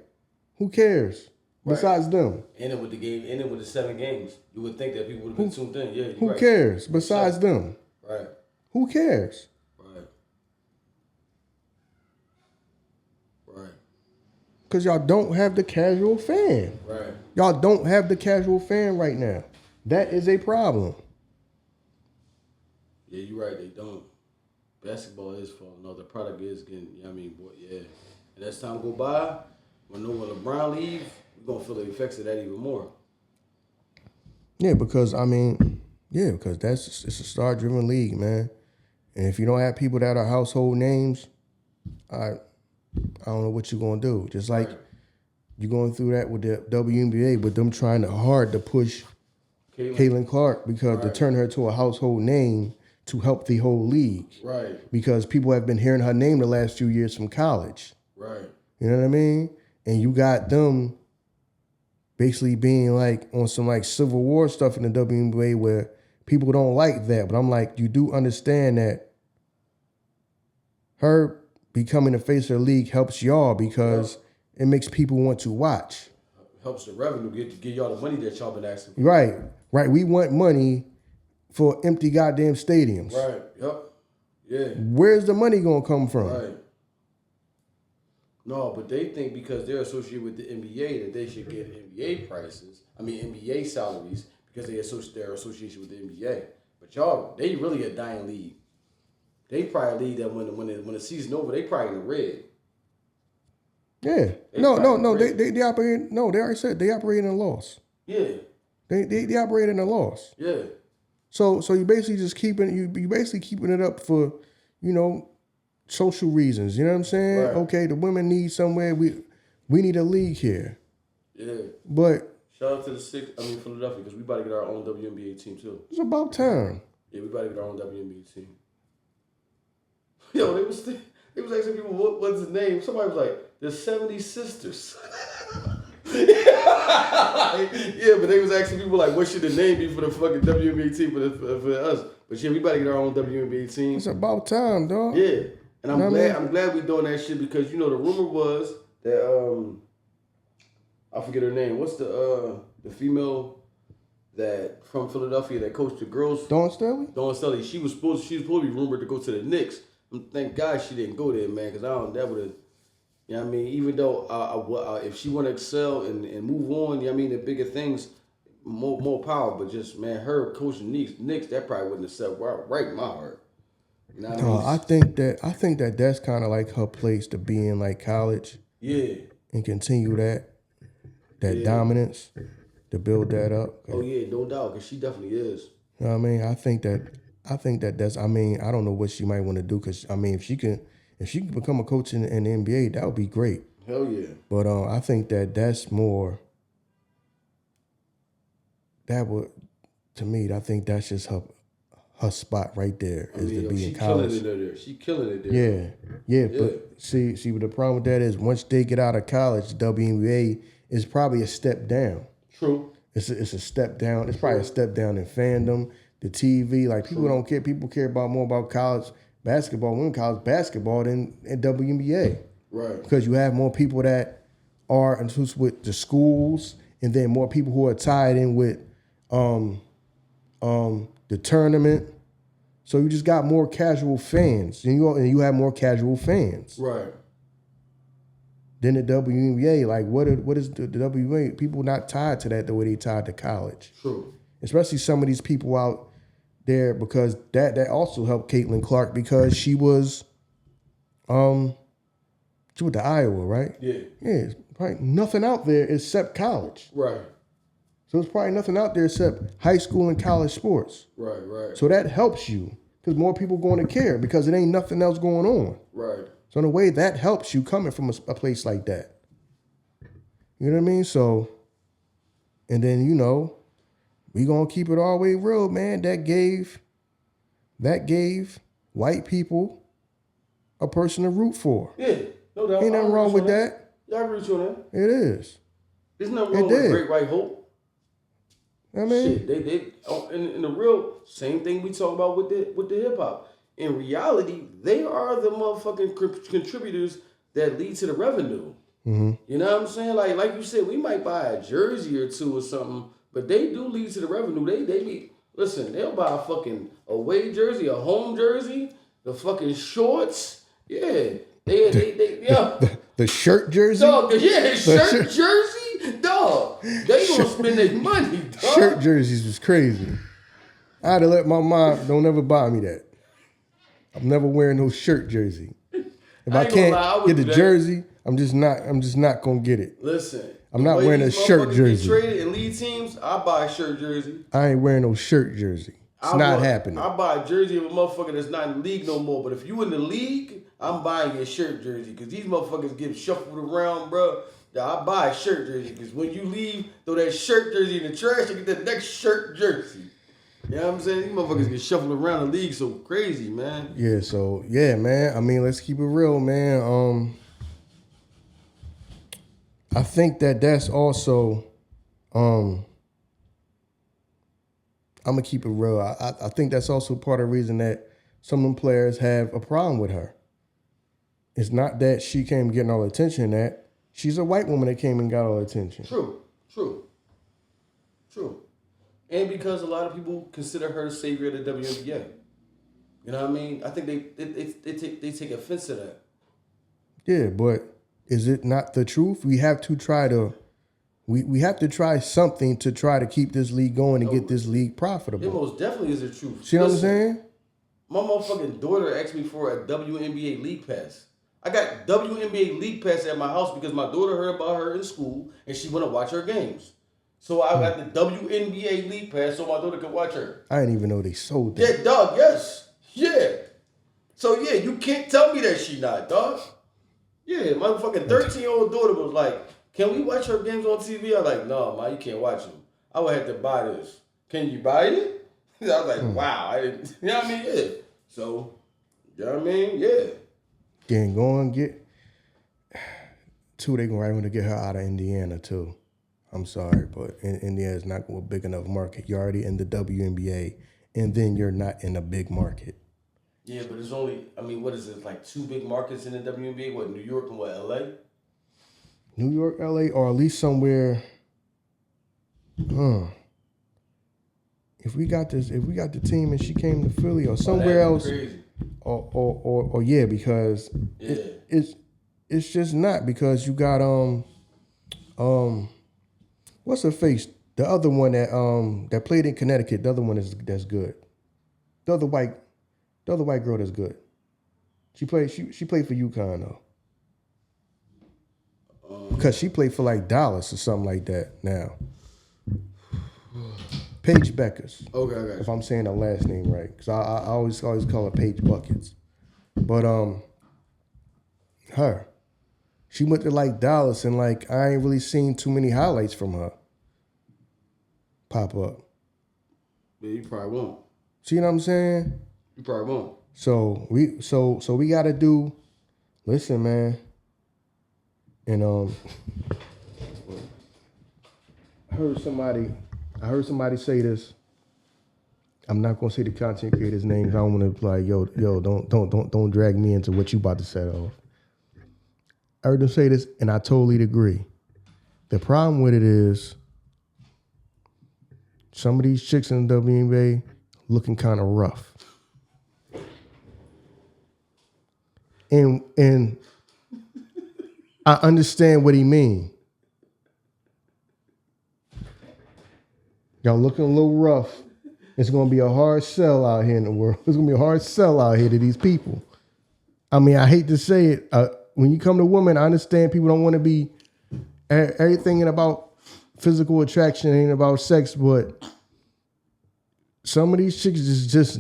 Who cares? Right. Besides them. Ending with the game, ending with the 7 games. You would think that people would have been tuned in. Yeah, Who cares? Besides them. Right. Who cares? Right. Because y'all don't have the casual fan. Right. Y'all don't have the casual fan right now. That is a problem. Yeah, you're right. They don't. Basketball is falling off. The product is getting, you know what I mean, boy, yeah. And as time go by, when LeBron leave, we're going to feel the effects of that even more. Yeah, because it's a star-driven league, man. And if you don't have people that are household names, I don't know what you're going to do. Just like you're going through that with the WNBA, with them trying hard to push Caitlin Clark because to turn her to a household name to help the whole league. Right. Because people have been hearing her name the last few years from college. Right. You know what I mean? And you got them basically being like on some like Civil War stuff in the WNBA where people don't like that. But I'm like, you do understand that her becoming the face of the league helps y'all because it makes people want to watch. Helps the revenue get y'all the money that y'all been asking for. Right. We want money for empty goddamn stadiums. Right. Yep. Yeah. Where's the money gonna come from? Right. No, but they think because they're associated with the NBA that they should get NBA salaries because their association with the NBA. But y'all, they really a dying league. They probably a league that when the season over, they probably in the red. Yeah. No. They operate. No, they already said they operate in a loss. Yeah. They operate in a loss. Yeah. So you basically just keeping it up for, social reasons. You know what I'm saying? Right. Okay, the women need somewhere. We need a league here. Yeah. But shout out to Philadelphia, because we about to get our own WNBA team too. It's about time. Yeah, we about to get our own WNBA team. Yo, they was asking people what's his name. Somebody was like, "There's 70 sisters." Yeah, but they was asking people like, what should the name be for the fucking WNBA team for us? But yeah, we about to get our own WNBA team. It's about time, dog. Yeah, and I'm glad we doing that shit because the rumor was that I forget her name. What's the female that from Philadelphia that coached the girls? Dawn Staley. Dawn Staley. She was supposed to be rumored to go to the Knicks. Thank God she didn't go there, man, because that would have. You know what I mean? Even though if she want to excel and move on, you know what I mean, the bigger things, more power. But just, man, her coaching Knicks, that probably wouldn't have set right in my heart. You know what I mean? I think that's kind of like her place to be in, like college. Yeah. And continue that dominance, to build that up. Oh yeah, no doubt, because she definitely is. You know what I mean? I think that's. I mean, I don't know what she might want to do because if she can become a coach in the NBA, that would be great. Hell yeah. But I think that's more. That would, to me, I think that's just her spot right there to be in college. She killing it there. Yeah. But see, what the problem with that is once they get out of college, the WNBA is probably a step down. True. It's a step down. It's probably a step down in fandom, the TV. Like people don't care. People care more about college basketball, women college basketball than WNBA. Right. Because you have more people that are with the schools, and then more people who are tied in with the tournament. So you just got more casual fans, and you have more casual fans. Right. Then the WNBA, like what is the WNBA? People not tied to that the way they tied to college. True. Especially some of these people out there, because that also helped Caitlin Clark, because she was went to Iowa, right? Yeah. Yeah, it's probably nothing out there except college. Right. So it's probably nothing out there except high school and college sports. Right, right. So that helps you, because more people going to care, because it ain't nothing else going on. Right. So in a way, that helps you coming from a place like that. You know what I mean? So, and then, we going to keep it all the way real, man. That gave white people a person to root for. Yeah, no doubt. Ain't nothing wrong with that. Yeah, I agree with you on that. It is. There's nothing wrong with Great White Hope. I mean, Shit, they in the real same thing we talk about with the hip hop. In reality, they are the motherfucking contributors that lead to the revenue. mm-hmm. You know what I'm saying? Like you said, we might buy a jersey or two or something, but they do lead to the revenue. Listen, they'll buy a fucking away jersey, a home jersey, the fucking shorts. Yeah, the shirt jersey. Dog, shirt jersey. Dog, they gonna spend their money, dog. Shirt jerseys was crazy. I had to let my mom don't ever buy me that. I'm never wearing no shirt jersey. If I can't get the jersey, I'm just not gonna get it. Listen, I'm not wearing a shirt jersey. Traded in league teams, I buy a shirt jersey. I ain't wearing no shirt jersey. It's not happening. I buy a jersey of a motherfucker that's not in the league no more. But if you in the league, I'm buying a shirt jersey, because these motherfuckers get shuffled around, bro. Yeah, I buy a shirt jersey, because when you leave, throw that shirt jersey in the trash, you get the next shirt jersey. You know what I'm saying? These motherfuckers get shuffled around the league so crazy, man. Yeah, so, yeah, man. I mean, let's keep it real, man. I think that's also, I'm going to keep it real. I think that's also part of the reason that some of them players have a problem with her. It's not that she came getting all the attention, that she's a white woman that came and got all the attention. True. And because a lot of people consider her the savior of the WNBA. You know what I mean? I think they take offense to that. Yeah, but is it not the truth? We have to try something to try to keep this league going and get this league profitable. It most definitely is the truth. See what I'm saying? My motherfucking daughter asked me for a WNBA league pass. I got WNBA league pass at my house because my daughter heard about her in school and she went to watch her games. So I got the WNBA league pass so my daughter could watch her. I didn't even know they sold that. Yeah, dog, yes. Yeah. So yeah, you can't tell me that she not, dog. Yeah, my fucking 13-year-old daughter was like, can we watch her games on TV? I was like, no, ma, you can't watch them. I would have to buy this. Can you buy it? I was like, wow. I didn't, you know what I mean? Yeah. So, you know what I mean? Yeah. Then go and get two. They gonna want to get her out of Indiana too. I'm sorry, but Indiana is not a big enough market. You're already in the WNBA, and then you're not in a big market. Yeah, but it's only, I mean, what is it, like two big markets in the WNBA? What, New York and what, LA? New York, LA, or at least somewhere. If we got the team and she came to Philly or somewhere else, crazy. or yeah, because it's just not, because you got what's her face? The other one that played in Connecticut. The other one that's good. The other white girl that's good. She played for UConn though. Because she played for like Dallas or something like that now. Paige Beckers. Okay, I got you. If I'm saying her last name right. Because I always call her Paige Buckets. But her. She went to like Dallas, and like I ain't really seen too many highlights from her pop up. Yeah, you probably won't. See what I'm saying? You probably won't. So we gotta do, listen, man. And I heard somebody say this. I'm not gonna say the content creator's name. I don't wanna be like, yo, don't drag me into what you about to set off. I heard them say this, and I totally agree. The problem with it is some of these chicks in the WNBA looking kind of rough. And I understand what he mean. Y'all looking a little rough. It's going to be a hard sell out here in the world. It's going to be a hard sell out here to these people. I mean, I hate to say it. When you come to women, I understand people don't want to be everything about physical attraction ain't about sex, but some of these chicks is just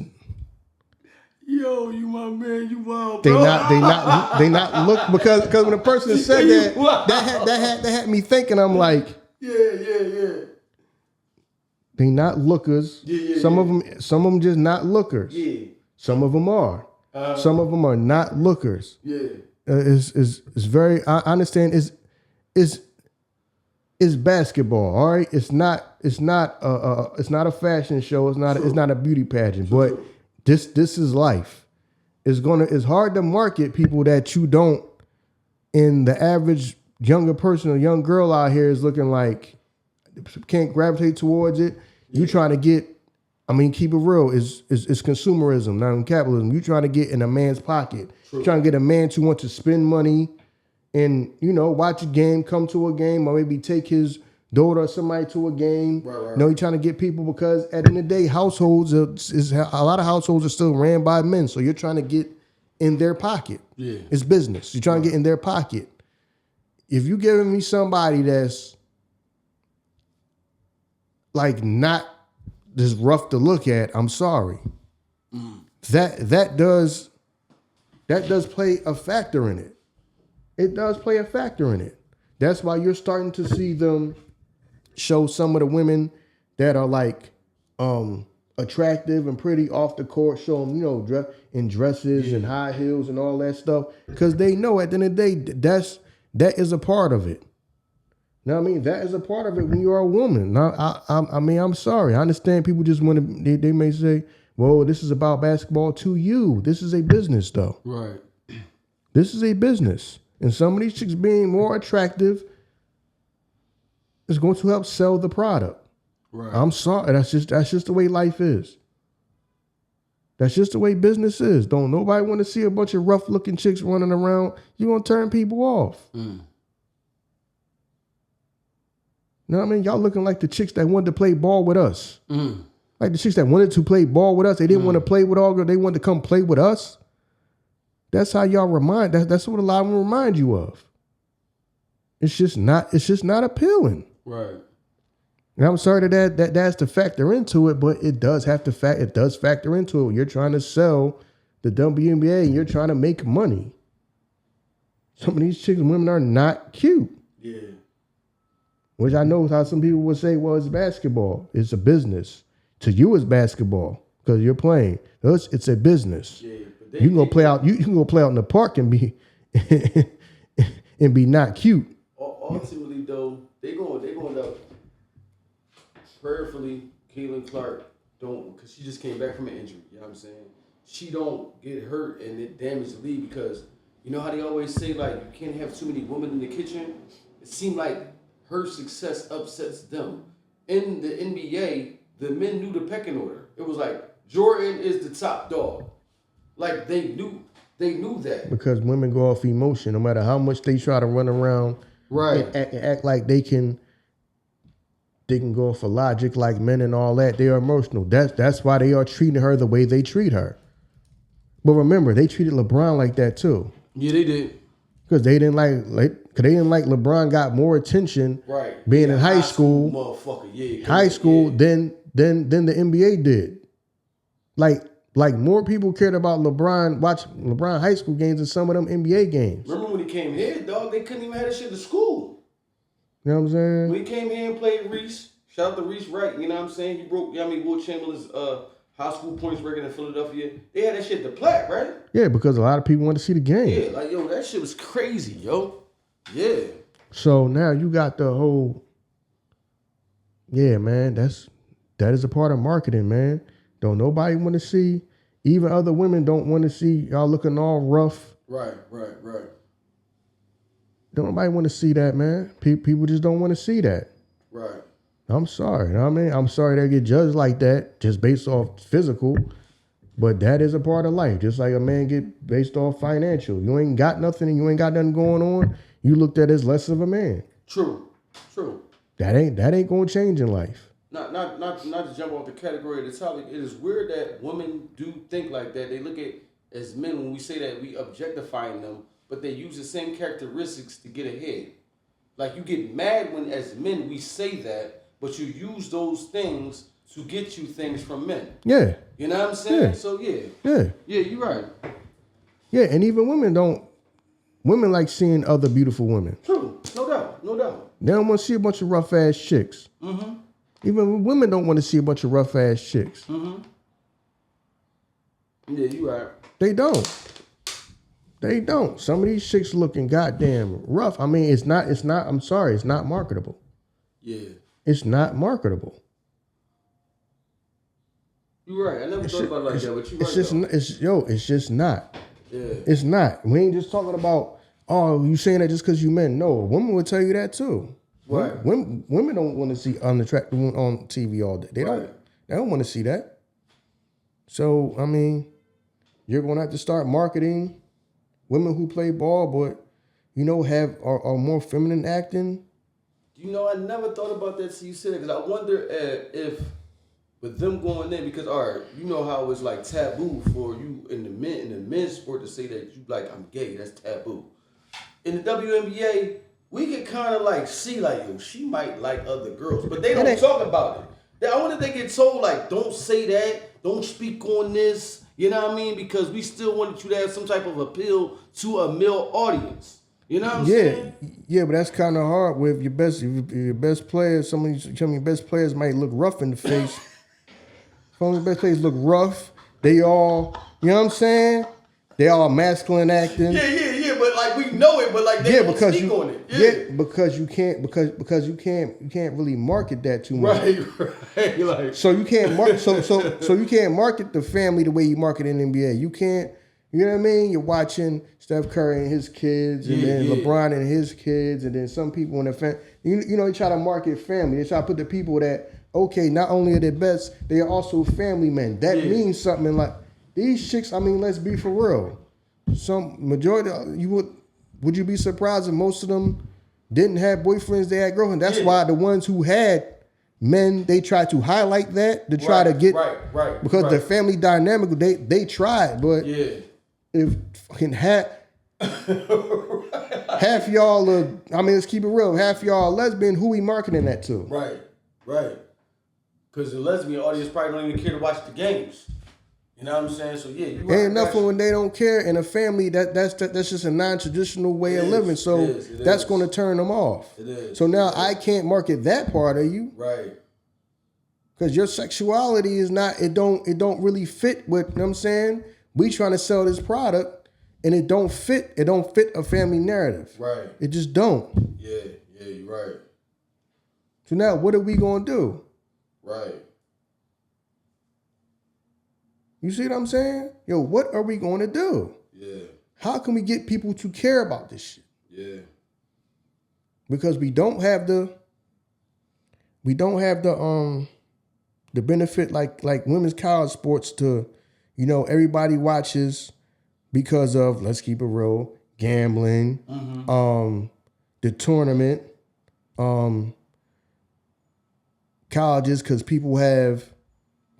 Yo, you my man, you wild, they bro. not look because when a person said that had me thinking. I'm like, yeah. they not lookers. Some of them just not lookers. Yeah. Some of them are. Some of them are not lookers. Yeah. It's very. I understand. It's basketball. All right. It's not a fashion show. It's not a beauty pageant. But this is life. It's hard to market people that you don't. And the average younger person or young girl out here is looking like can't gravitate towards it. You trying to get. I mean, keep it real. It's consumerism, not capitalism. You trying to get in a man's pocket. You're trying to get a man to want to spend money and, watch a game, come to a game, or maybe take his daughter or somebody to a game. Right. You're trying to get people because at the end of the day, households a lot of households are still ran by men. So you're trying to get in their pocket. Yeah. It's business. You're trying to get in their pocket. If you giving me somebody that's like not just rough to look at, I'm sorry. That does play a factor in it. It does play a factor in it. That's why you're starting to see them show some of the women that are like attractive and pretty off the court, show them, in dresses and high heels and all that stuff. Because they know at the end of the day, that is a part of it. You know what I mean? That is a part of it when you're a woman. Now, I mean, I'm sorry. I understand people just want to, they may say, well, this is about basketball to you. This is a business, though. Right. This is a business. And some of these chicks being more attractive is going to help sell the product. Right. I'm sorry. That's just the way life is. That's just the way business is. Don't nobody want to see a bunch of rough looking chicks running around. You're going to turn people off. You know what I mean? Y'all looking like the chicks that wanted to play ball with us. Like the chicks that wanted to play ball with us. They didn't want to play with all girls. They wanted to come play with us. That's how y'all remind. That's what a lot of them remind you of. It's just not appealing. Right. And I'm sorry that has to factor into it, but it does factor into it. You're trying to sell the WNBA and you're trying to make money. Some of these chicks and women are not cute. Yeah. Which I know how some people would say, well, it's basketball. It's a business. To you, it's basketball because you're playing. It's a business. Yeah, you can go play out. You can go play out in the park and be and be not cute. Ultimately, though, they going to prayerfully. Caitlin Clark because she just came back from an injury. You know what I'm saying? She don't get hurt and it damage the league because you know how they always say like you can't have too many women in the kitchen. It seemed like her success upsets them. In the NBA, the men knew the pecking order. It was like Jordan is the top dog. Like they knew that. Because women go off emotion, no matter how much they try to run around, right, and act like they can go off for logic like men and all that. They are emotional. That's why they are treating her the way they treat her. But remember, they treated LeBron like that too. Yeah, they did. Because they didn't like LeBron got more attention being in high school, motherfucker. Yeah, high school than the NBA did. Like more people cared about watch LeBron high school games than some of them NBA games. Remember when he came here, dog? They couldn't even have that shit to school. You know what I'm saying? When he came here and played Reese, shout out to Reese Wright. You know what I'm saying? He broke Will Chamberlain's high school points record in Philadelphia. They had that shit to plaque, right? Yeah, because a lot of people want to see the game. Yeah, like yo, that shit was crazy, yo. Yeah. So now you got the whole. Yeah, man, that is a part of marketing, man. Don't nobody want to see. Even other women don't want to see y'all looking all rough. Right. Don't nobody want to see that, man. People just don't want to see that. Right. I'm sorry. You know what I mean? I'm sorry they get judged like that just based off physical. But that is a part of life. Just like a man get based off financial. You ain't got nothing and you ain't got nothing going on, you looked at as less of a man. True. That ain't gonna change in life. Not to jump off the category of the topic. It is weird that women do think like that. They look at as men when we say that we objectifying them, but they use the same characteristics to get ahead. Like you get mad when as men we say that, but you use those things to get you things from men. Yeah. You know what I'm saying? Yeah. So yeah. Yeah. Yeah, you're right. Yeah, and even women like seeing other beautiful women. True. No doubt. They don't want to see a bunch of rough ass chicks. Mm-hmm. Even women don't want to see a bunch of rough ass chicks. Mm-hmm. Yeah, you're right. They don't. Some of these chicks looking goddamn rough. I mean, I'm sorry, it's not marketable. Yeah. It's not marketable. You're right. I never thought about it like that, but you're right. It's just not. Yeah. It's not. We ain't just talking about, oh, you saying that just because you men. No, a woman would tell you that too. Right. Women don't want to see unattractive women on TV all day. They don't want to see that. So, I mean, you're going to have to start marketing women who play ball, but, are more feminine acting. I never thought about that till you said it, because I wonder if with them going in, because all right, you know how it's like taboo for you in the men's sport to say that you like I'm gay. That's taboo. In the WNBA, we can kind of like see like, yo, she might like other girls, but they don't talk about it. I wonder if they get told like, don't say that, don't speak on this. You know what I mean? Because we still wanted you to have some type of appeal to a male audience. You know what I'm saying? Yeah, but that's kind of hard with your best players. Some of your best players might look rough in the face. Some of the best players look rough. They all, you know what I'm saying? They all masculine acting. Yeah, but like we know it, but like they don't speak on it. Yeah, because you can't really market that too much. Right. Like so you can't market so you can't market the family the way you market in the NBA. You can't. You know what I mean? You're watching Steph Curry and his kids, and then LeBron and his kids, and then some people in the family. They try to market family. They try to put the people that, okay, not only are they best, they are also family men. That means something. Like these chicks, I mean, let's be for real. Some majority, would you be surprised if most of them didn't have boyfriends, they had girlfriends? That's why the ones who had men, they try to highlight that to try to get, because the family dynamic, they tried, but if fucking half y'all are, I mean, let's keep it real, half y'all are lesbian, who we marketing that to? Right. Because the lesbian audience probably don't even care to watch the games. You know what I'm saying? So you right. Ain't nothing when they don't care. In a family, that's just a non-traditional way of living. So that's going to turn them off. It is. So now I can't market that part of you. Right. Because your sexuality is not, it don't really fit with, you know what I'm saying? We trying to sell this product and it don't fit a family narrative. Right. It just don't. Yeah, you're right. So now what are we going to do? Right. You see what I'm saying? Yo, what are we going to do? Yeah. How can we get people to care about this shit? Yeah. Because we don't have the benefit like women's college sports to, everybody watches because of, let's keep it real, gambling, the tournament, colleges, because people have,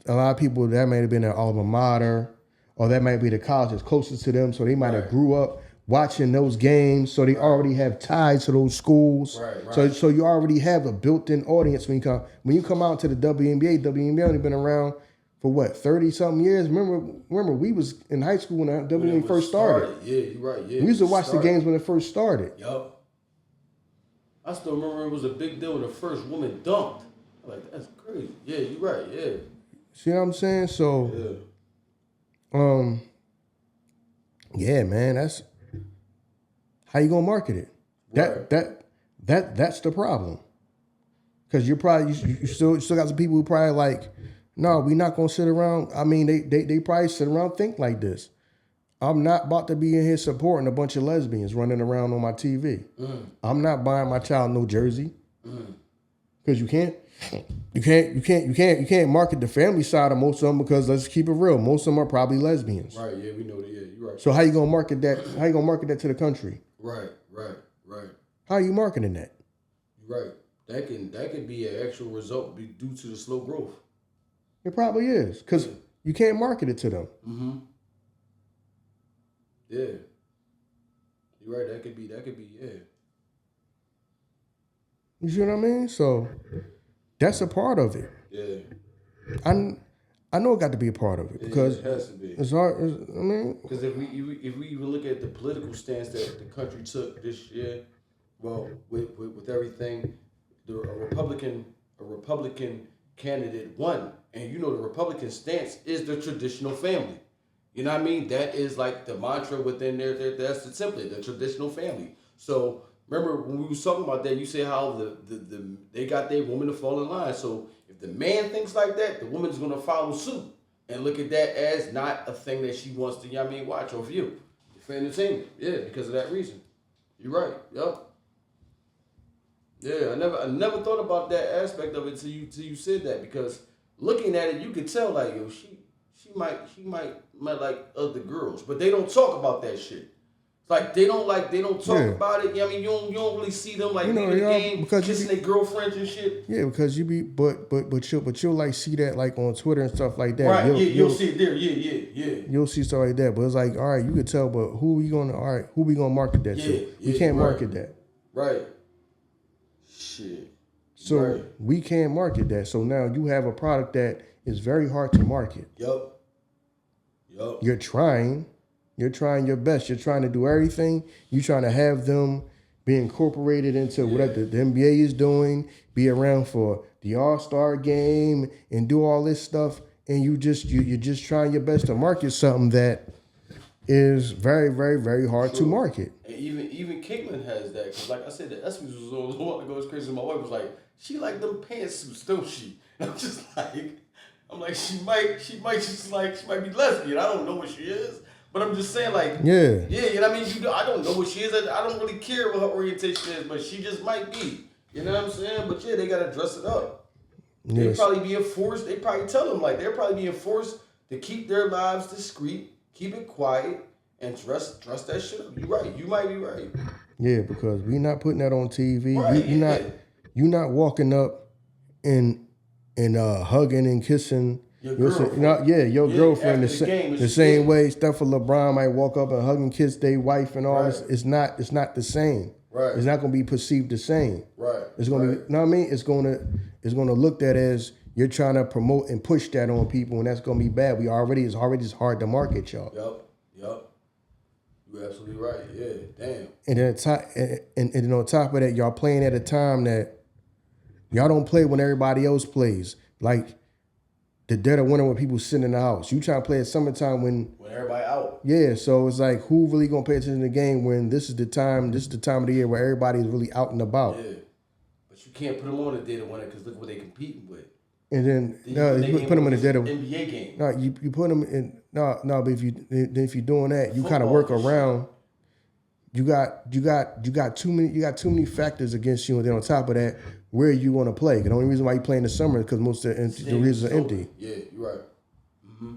a lot of people that might have been their alma mater, or that might be the college that's closest to them, so they might have grew up watching those games, so they already have ties to those schools. Right. So you already have a built-in audience when you come out to the WNBA. WNBA only been around for what, 30-something years? Remember we was in high school when the WNBA first started. Yeah, you're right. Yeah, we used to watch the games when it first started. Yup. I still remember it was a big deal when the first woman dunked. I'm like, that's crazy. Yeah, you're right. Yeah. See what I'm saying? So, yeah, man, that's how you gonna market it. Right. That's the problem. Because you're probably you still got some people who probably like, no, we're not gonna sit around. I mean, they probably sit around and think like this. I'm not about to be in here supporting a bunch of lesbians running around on my TV. I'm not buying my child no jersey. Because you can't market the family side of most of them, because let's keep it real, most of them are probably lesbians. Right, yeah, we know that. Yeah, you're right. So how you gonna market that? How you gonna market that to the country? Right. How are you marketing that? You're right. That can be an actual result due to the slow growth. It probably is, because you can't market it to them. Mm-hmm. Yeah. You're right. That could be. Yeah. You see what I mean? So that's a part of it. Yeah. I know it got to be a part of it, because it has to be. It's hard. Because if we even look at the political stance that the country took this year, well, with everything, a Republican candidate won, and the Republican stance is the traditional family. You know what I mean? That is like the mantra within there. That's the template, the traditional family. So remember when we was talking about that, you say how they got their woman to fall in line. So if the man thinks like that, the woman's gonna follow suit and look at that as not a thing that she wants to, watch or view for entertainment. Yeah, because of that reason. You're right. Yep. Yeah, I never thought about that aspect of it till you said that, because looking at it, you could tell like, yo, she might like other girls, but they don't talk about that shit. Like they don't talk about it. I mean, you don't really see them like in the game kissing their girlfriends and shit. Yeah, because you be but you'll like see that like on Twitter and stuff like that. Right? You'll see it there. Yeah. You'll see stuff like that, but it's like, all right, you could tell, but who we gonna market that to? We can't market that. Right. Shit. So we can't market that. So now you have a product that is very hard to market. Yup. You're trying your best. You're trying to do everything. You're trying to have them be incorporated into whatever the NBA is doing, be around for the All-Star game and do all this stuff. And you're just trying your best to market something that is very, very, very hard to market. And even Caitlyn has that. Because like I said, the Espys was a while ago. It's crazy. My wife was like, she like them pantsuits, don't she? And I'm just like, she might be lesbian. I don't know what she is. But I'm just saying, like, you know what I mean? I don't know what she is. I don't really care what her orientation is, but she just might be. You know what I'm saying? But yeah, they gotta dress it up. Yes. They probably being forced. They probably tell them like they're probably being forced to keep their lives discreet, keep it quiet, and dress that shit up. You're right. You might be right. Yeah, because we're not putting that on TV. Right, you're not walking up and hugging and kissing. Your girlfriend. Your girlfriend the same way Steph or LeBron might walk up and hug and kiss their wife and all this. It's not the same. Right. It's not gonna be perceived the same. Right. It's gonna be, you know what I mean? It's gonna look at as you're trying to promote and push that on people, and that's gonna be bad. It's already just hard to market, y'all. Yep. You're absolutely right. Yeah. Damn. And then on top of that, y'all playing at a time that y'all don't play when everybody else plays. Like the dead of winter when people sitting in the house. You trying to play at summertime when everybody out. Yeah, so it's like, who really gonna pay attention to the game when this is the time of the year where everybody is really out and about. Yeah. But you can't put them on the dead of winter because look what they competing with. And then you put them in the dead of NBA game. No, you put them in but if you're doing that, you kind of work around. You got too many factors against you, and then on top of that, where are you going to play? The only reason why you play in the summer is because most of the reasons are empty. Yeah, you're right. Mm-hmm.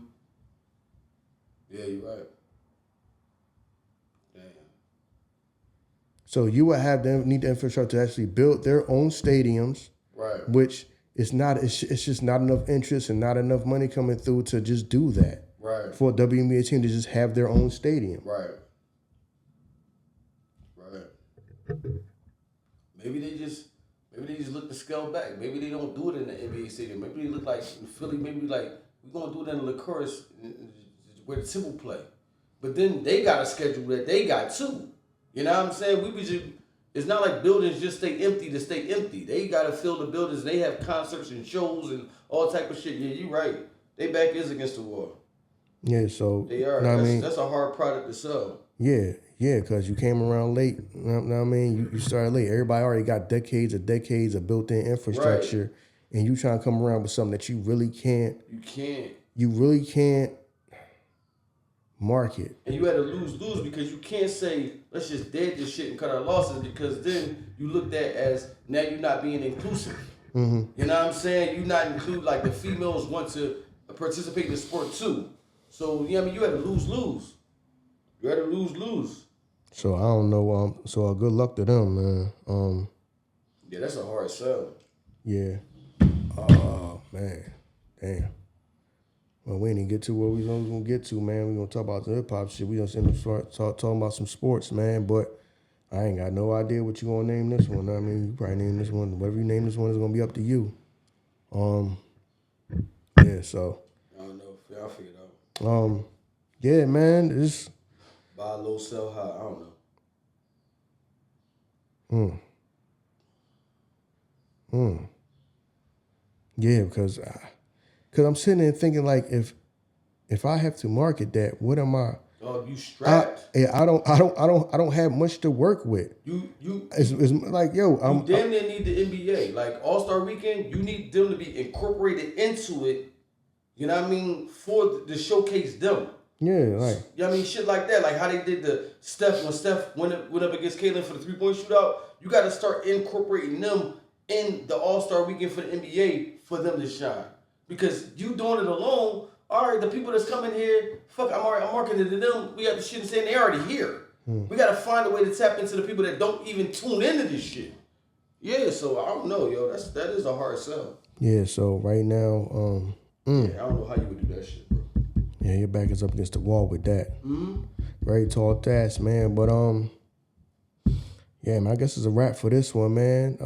Yeah, you're right. Damn. So you would have them need the infrastructure to actually build their own stadiums, right? Which is not. It's just not enough interest and not enough money coming through to just do that. Right. For a WNBA team to just have their own stadium. Right. Maybe they just look to scale back. Maybe they don't do it in the NBA stadium. Maybe they look like in Philly. Maybe like we're gonna do it in LaCourse where the Temple play. But then they got a schedule that they got too. You know what I'm saying? It's not like buildings just stay empty to stay empty. They gotta fill the buildings. And they have concerts and shows and all type of shit. Yeah, you right. They back is against the wall. Yeah, so they are. That's a hard product to sell. Yeah, because you came around late. You know what I mean? You started late. Everybody already got decades of built-in infrastructure, and you trying to come around with something that you really can't. You can't. You really can't. market. And you had to lose because you can't say, let's just dead this shit and cut our losses, because then you looked at as, now you're not being inclusive. You know what I'm saying? You not include, like, the females want to participate in the sport too. So, you know what I mean? You had to lose. You had to lose. So I don't know. So good luck to them, man. Yeah, that's a hard sell. Yeah. Oh man, damn. Well, we didn't get to what we was gonna get to, man. We gonna talk about the hip hop shit. We just end up talking about some sports, man. But I ain't got no idea what you gonna name this one. I mean, you probably name this one. Whatever you name this one is gonna be up to you. Yeah. So. I don't know. I'll figure it out. Yeah, man. This. Buy low, sell high. I don't know. Yeah, because I'm sitting there thinking, like, if I have to market that, what am I? Oh, you strapped. I don't have much to work with. It's like, yo, you damn near need the NBA. Like, All-Star Weekend, you need them to be incorporated into it. You know what I mean? For to showcase them. Yeah, like, you know what I mean? Shit like that. Like how they did the when Steph went up against Caitlin for the 3-point shootout. You got to start incorporating them in the All-Star Weekend for the NBA for them to shine. Because you doing it alone, all right, the people that's coming here, fuck, I'm marketing to them. We have the shit and saying they already here. We got to find a way to tap into the people that don't even tune into this shit. Yeah, so I don't know, yo. That is a hard sell. Yeah, so right now, yeah, I don't know how you would do that shit, bro. Yeah, your back is up against the wall with that. Very tall task, man. But yeah, man, I guess it's a wrap for this one, man.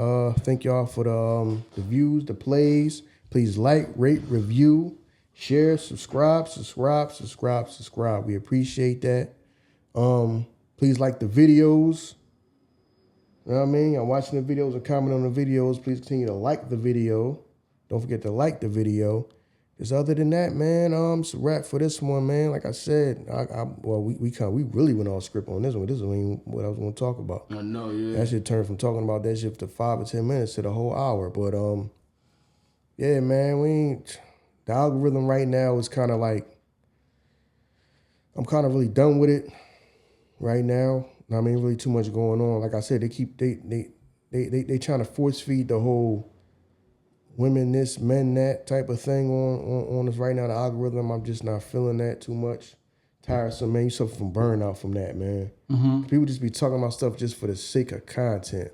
Thank y'all for the views, the plays. Please like, rate, review, share, subscribe. We appreciate that. Please like the videos. You know what I mean? I'm watching the videos and commenting on the videos. Please continue to like the video. Don't forget to like the video. Because other than that, man, it's a wrap for this one, man. Like I said, we really went off script on this one. This isn't what I was going to talk about. I know, yeah. That shit turned from talking about that shit for 5 or 10 minutes to the whole hour. But yeah, man, the algorithm right now is kind of like, I'm kind of really done with it right now. I mean, really too much going on. Like I said, they trying to force feed the whole women this, men that type of thing on us right now. The algorithm, I'm just not feeling that too much. Tiresome, man. You suffer from burnout from that, man. People just be talking about stuff just for the sake of content.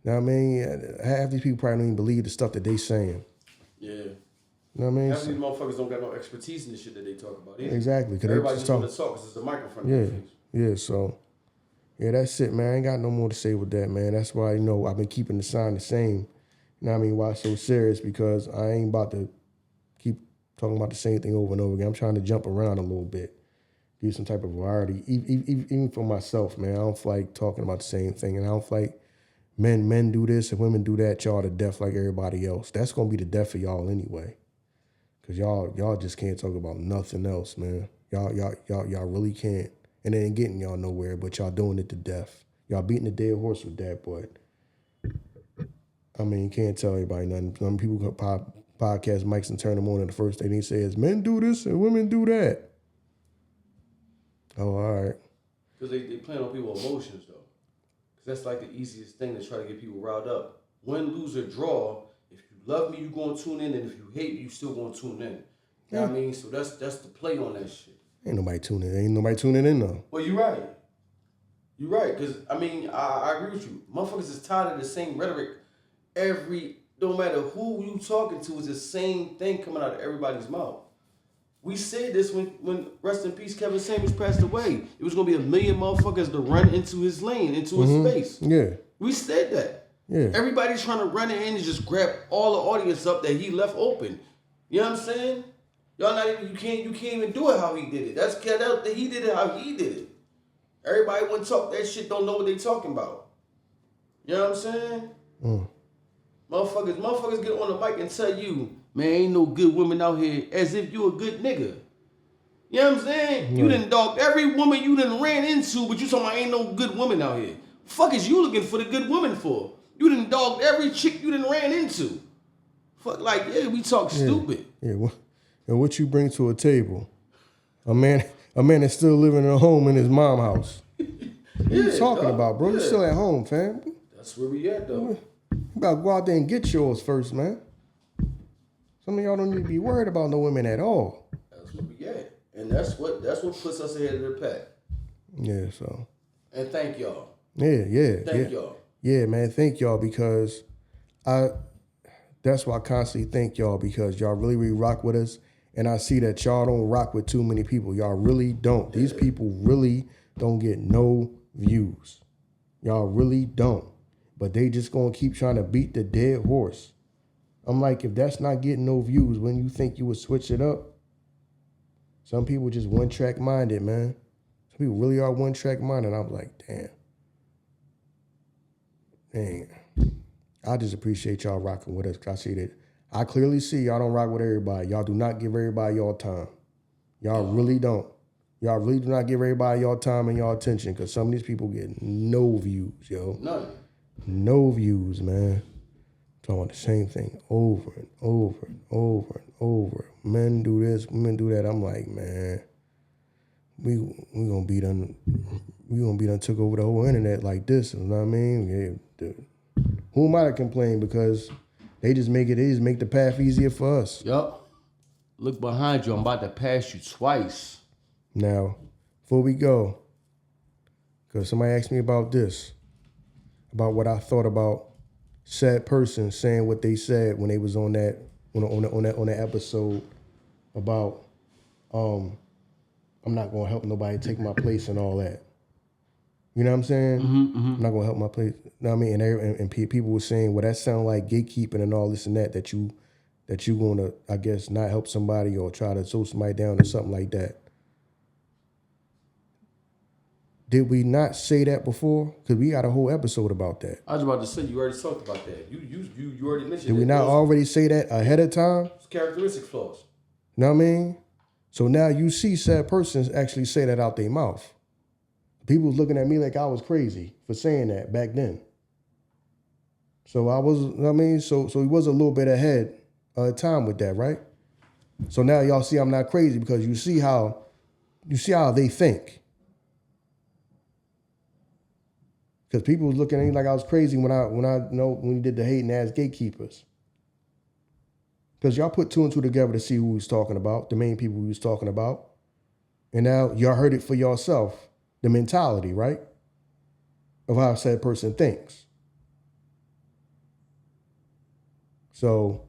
You know what I mean? Half these people probably don't even believe the stuff that they saying. Yeah. You know what I mean? Half these motherfuckers don't got no expertise in the shit that they talk about either. Exactly. Everybody just want to talk because it's a microphone. Yeah, so, yeah, that's it, man. I ain't got no more to say with that, man. That's why, I've been keeping the sign the same. You know what I mean? Why it's so serious? Because I ain't about to keep talking about the same thing over and over again. I'm trying to jump around a little bit, give some type of variety, even for myself, man. I don't feel like talking about the same thing, and I don't feel like men do this and women do that. Y'all to death like everybody else. That's gonna be the death of y'all anyway, cause y'all just can't talk about nothing else, man. Y'all really can't, and it ain't getting y'all nowhere. But y'all doing it to death. Y'all beating the dead horse with that, but. I mean, you can't tell everybody nothing. Some people got podcast mics and turn them on, and the first thing they say is, men do this and women do that. Oh, all right. Because they playing on people's emotions, though. Because that's like the easiest thing to try to get people riled up. Win, lose, or draw, if you love me, you going to tune in, and if you hate me, you still going to tune in. You know what I mean? So that's the play on that shit. Ain't nobody tuning in, though. Well, you're right. You're right, because, I mean, I agree with you. Motherfuckers is tired of the same rhetoric. No matter who you talking to, is the same thing coming out of everybody's mouth. We said this when rest in peace Kevin Samuels passed away. It was gonna be 1 million motherfuckers to run into his lane, into his space. Yeah. We said that. Yeah. Everybody's trying to run in and just grab all the audience up that he left open. You know what I'm saying? Y'all not even, you can't even do it how he did it. He did it how he did it. Everybody want to talk that shit, don't know what they talking about. You know what I'm saying? Motherfuckers get on the mic and tell you, man, ain't no good women out here, as if you a good nigga. You know what I'm saying? Yeah. You done dogged every woman you done ran into, but you talking about ain't no good woman out here. Fuck is you looking for the good woman for? You done dogged every chick you done ran into. Fuck, like, yeah, we talk stupid. Yeah, and what you bring to a table? A man A man that's still living at home in his mom's house. What you talking about, bro? You still at home, fam. That's where we at, though. You gotta go out there and get yours first, man. Some of y'all don't need to be worried about no women at all. That's where we at. And that's what puts us ahead of the pack. Yeah, so. And thank y'all. Yeah. Thank y'all. Yeah, man, thank y'all because that's why I constantly thank y'all because y'all really rock with us. And I see that y'all don't rock with too many people. Y'all really don't. These people really don't get no views. Y'all really don't. But they just gonna keep trying to beat the dead horse. I'm like, if that's not getting no views, when you think you would switch it up? Some people just one-track minded, man. Some people really are one-track minded. I'm like, dang. I just appreciate y'all rocking with us. 'Cause I see that. I clearly see y'all don't rock with everybody. Y'all do not give everybody y'all time. Y'all really don't. Y'all really do not give everybody y'all time and y'all attention because some of these people get no views, yo. None. No views, man. Talking about the same thing over and over and over and over. Men do this, women do that. I'm like, man, we gonna be done. We gonna be done took over the whole internet like this. You know what I mean? Yeah, who am I to complain because they just make the path easier for us. Yup. Look behind you. I'm about to pass you twice. Now, before we go, because somebody asked me about this, about what I thought about said person saying what they said when they was on that episode about I'm not gonna help nobody take my place and all that. You know what I'm saying? I'm not gonna help my place. You know what I mean? And people were saying, well, that sound like gatekeeping and all this and that you gonna, I guess, not help somebody or try to slow somebody down or something like that. Did we not say that before? Because we got a whole episode about that. I was about to say, you already talked about that. You already mentioned it. Did we not already say that ahead of time? It's characteristic flaws. You know what I mean? So now you see said persons actually say that out their mouth. People was looking at me like I was crazy for saying that back then. So I was, you know what I mean? So he was a little bit ahead of time with that, right? So now y'all see I'm not crazy because you see how they think. Because people was looking at me like I was crazy when we did the hating ass gatekeepers. Because y'all put two and two together to see who we was talking about, the main people we was talking about. And now y'all heard it for yourself, the mentality, right? Of how said person thinks. So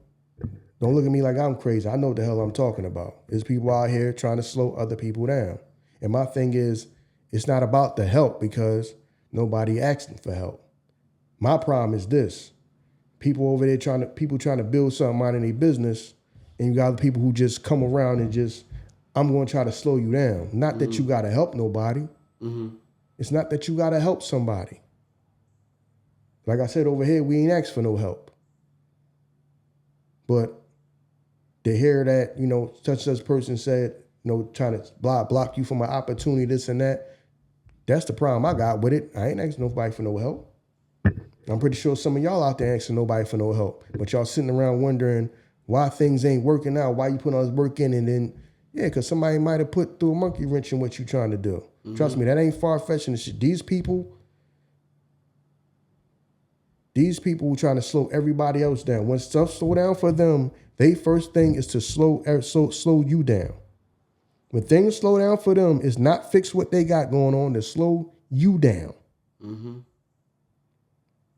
don't look at me like I'm crazy. I know what the hell I'm talking about. There's people out here trying to slow other people down. And my thing is, it's not about the help because nobody asking for help. My problem is this. People over there trying to build something out in their business, and you got the people who just come around and just, I'm going to try to slow you down. Not that you got to help nobody. It's not that you got to help somebody. Like I said over here, we ain't asked for no help. But to hear that, such person said, trying to block you from an opportunity, this and that, that's the problem I got with it. I ain't asking nobody for no help. I'm pretty sure some of y'all out there asking nobody for no help. But y'all sitting around wondering why things ain't working out, why you put all this work in, and then, because somebody might have put through a monkey wrench in what you trying to do. Trust me, that ain't far-fetched and shit. These people who trying to slow everybody else down. When stuff slow down for them, they first thing is to slow you down. When things slow down for them, it's not fix what they got going on, to slow you down.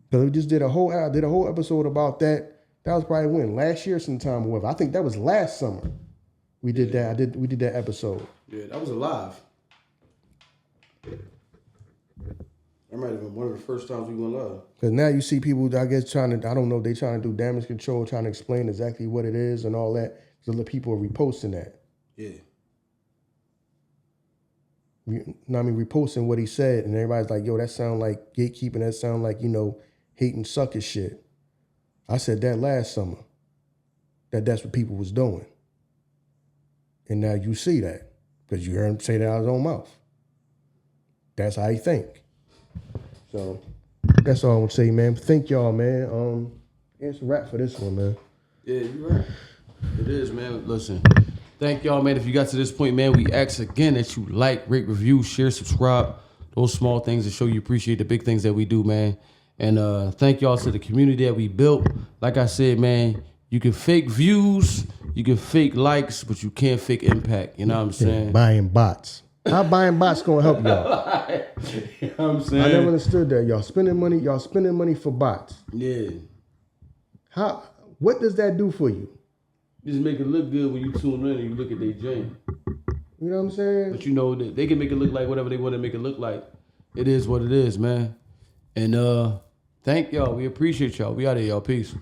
Because we just did a whole episode about that. That was probably when? Last year sometime or whatever. I think that was last summer. We did that. We did that episode. Yeah, that was live. That might have been one of the first times we went live. Because now you see people, I guess, they trying to do damage control, trying to explain exactly what it is and all that. So the people are reposting that. Yeah. Reposting what he said, and everybody's like, yo, that sound like gatekeeping, that sound like, hating sucker shit. I said that last summer. That's what people was doing. And now you see that. Because you heard him say that out of his own mouth. That's how he think. So that's all I want to say, man. Thank y'all, man. It's a wrap for this one, man. Yeah, you're right. It is, man. Listen, Thank y'all, man. If you got to this point, man, we ask again that you like, rate, review, share, subscribe. Those small things that show you appreciate the big things that we do, man. And thank y'all to the community that we built. Like I said, man, you can fake views, you can fake likes, but you can't fake impact. You know what I'm saying? Buying bots. How buying bots gonna help y'all? You know what I'm saying? I never understood that. Y'all spending money for bots. Yeah. What does that do for you? Just make it look good when you tune in and you look at their joint. You know what I'm saying? But you know that they can make it look like whatever they want to make it look like. It is what it is, man. And thank y'all. We appreciate y'all. We out of here, y'all. Peace.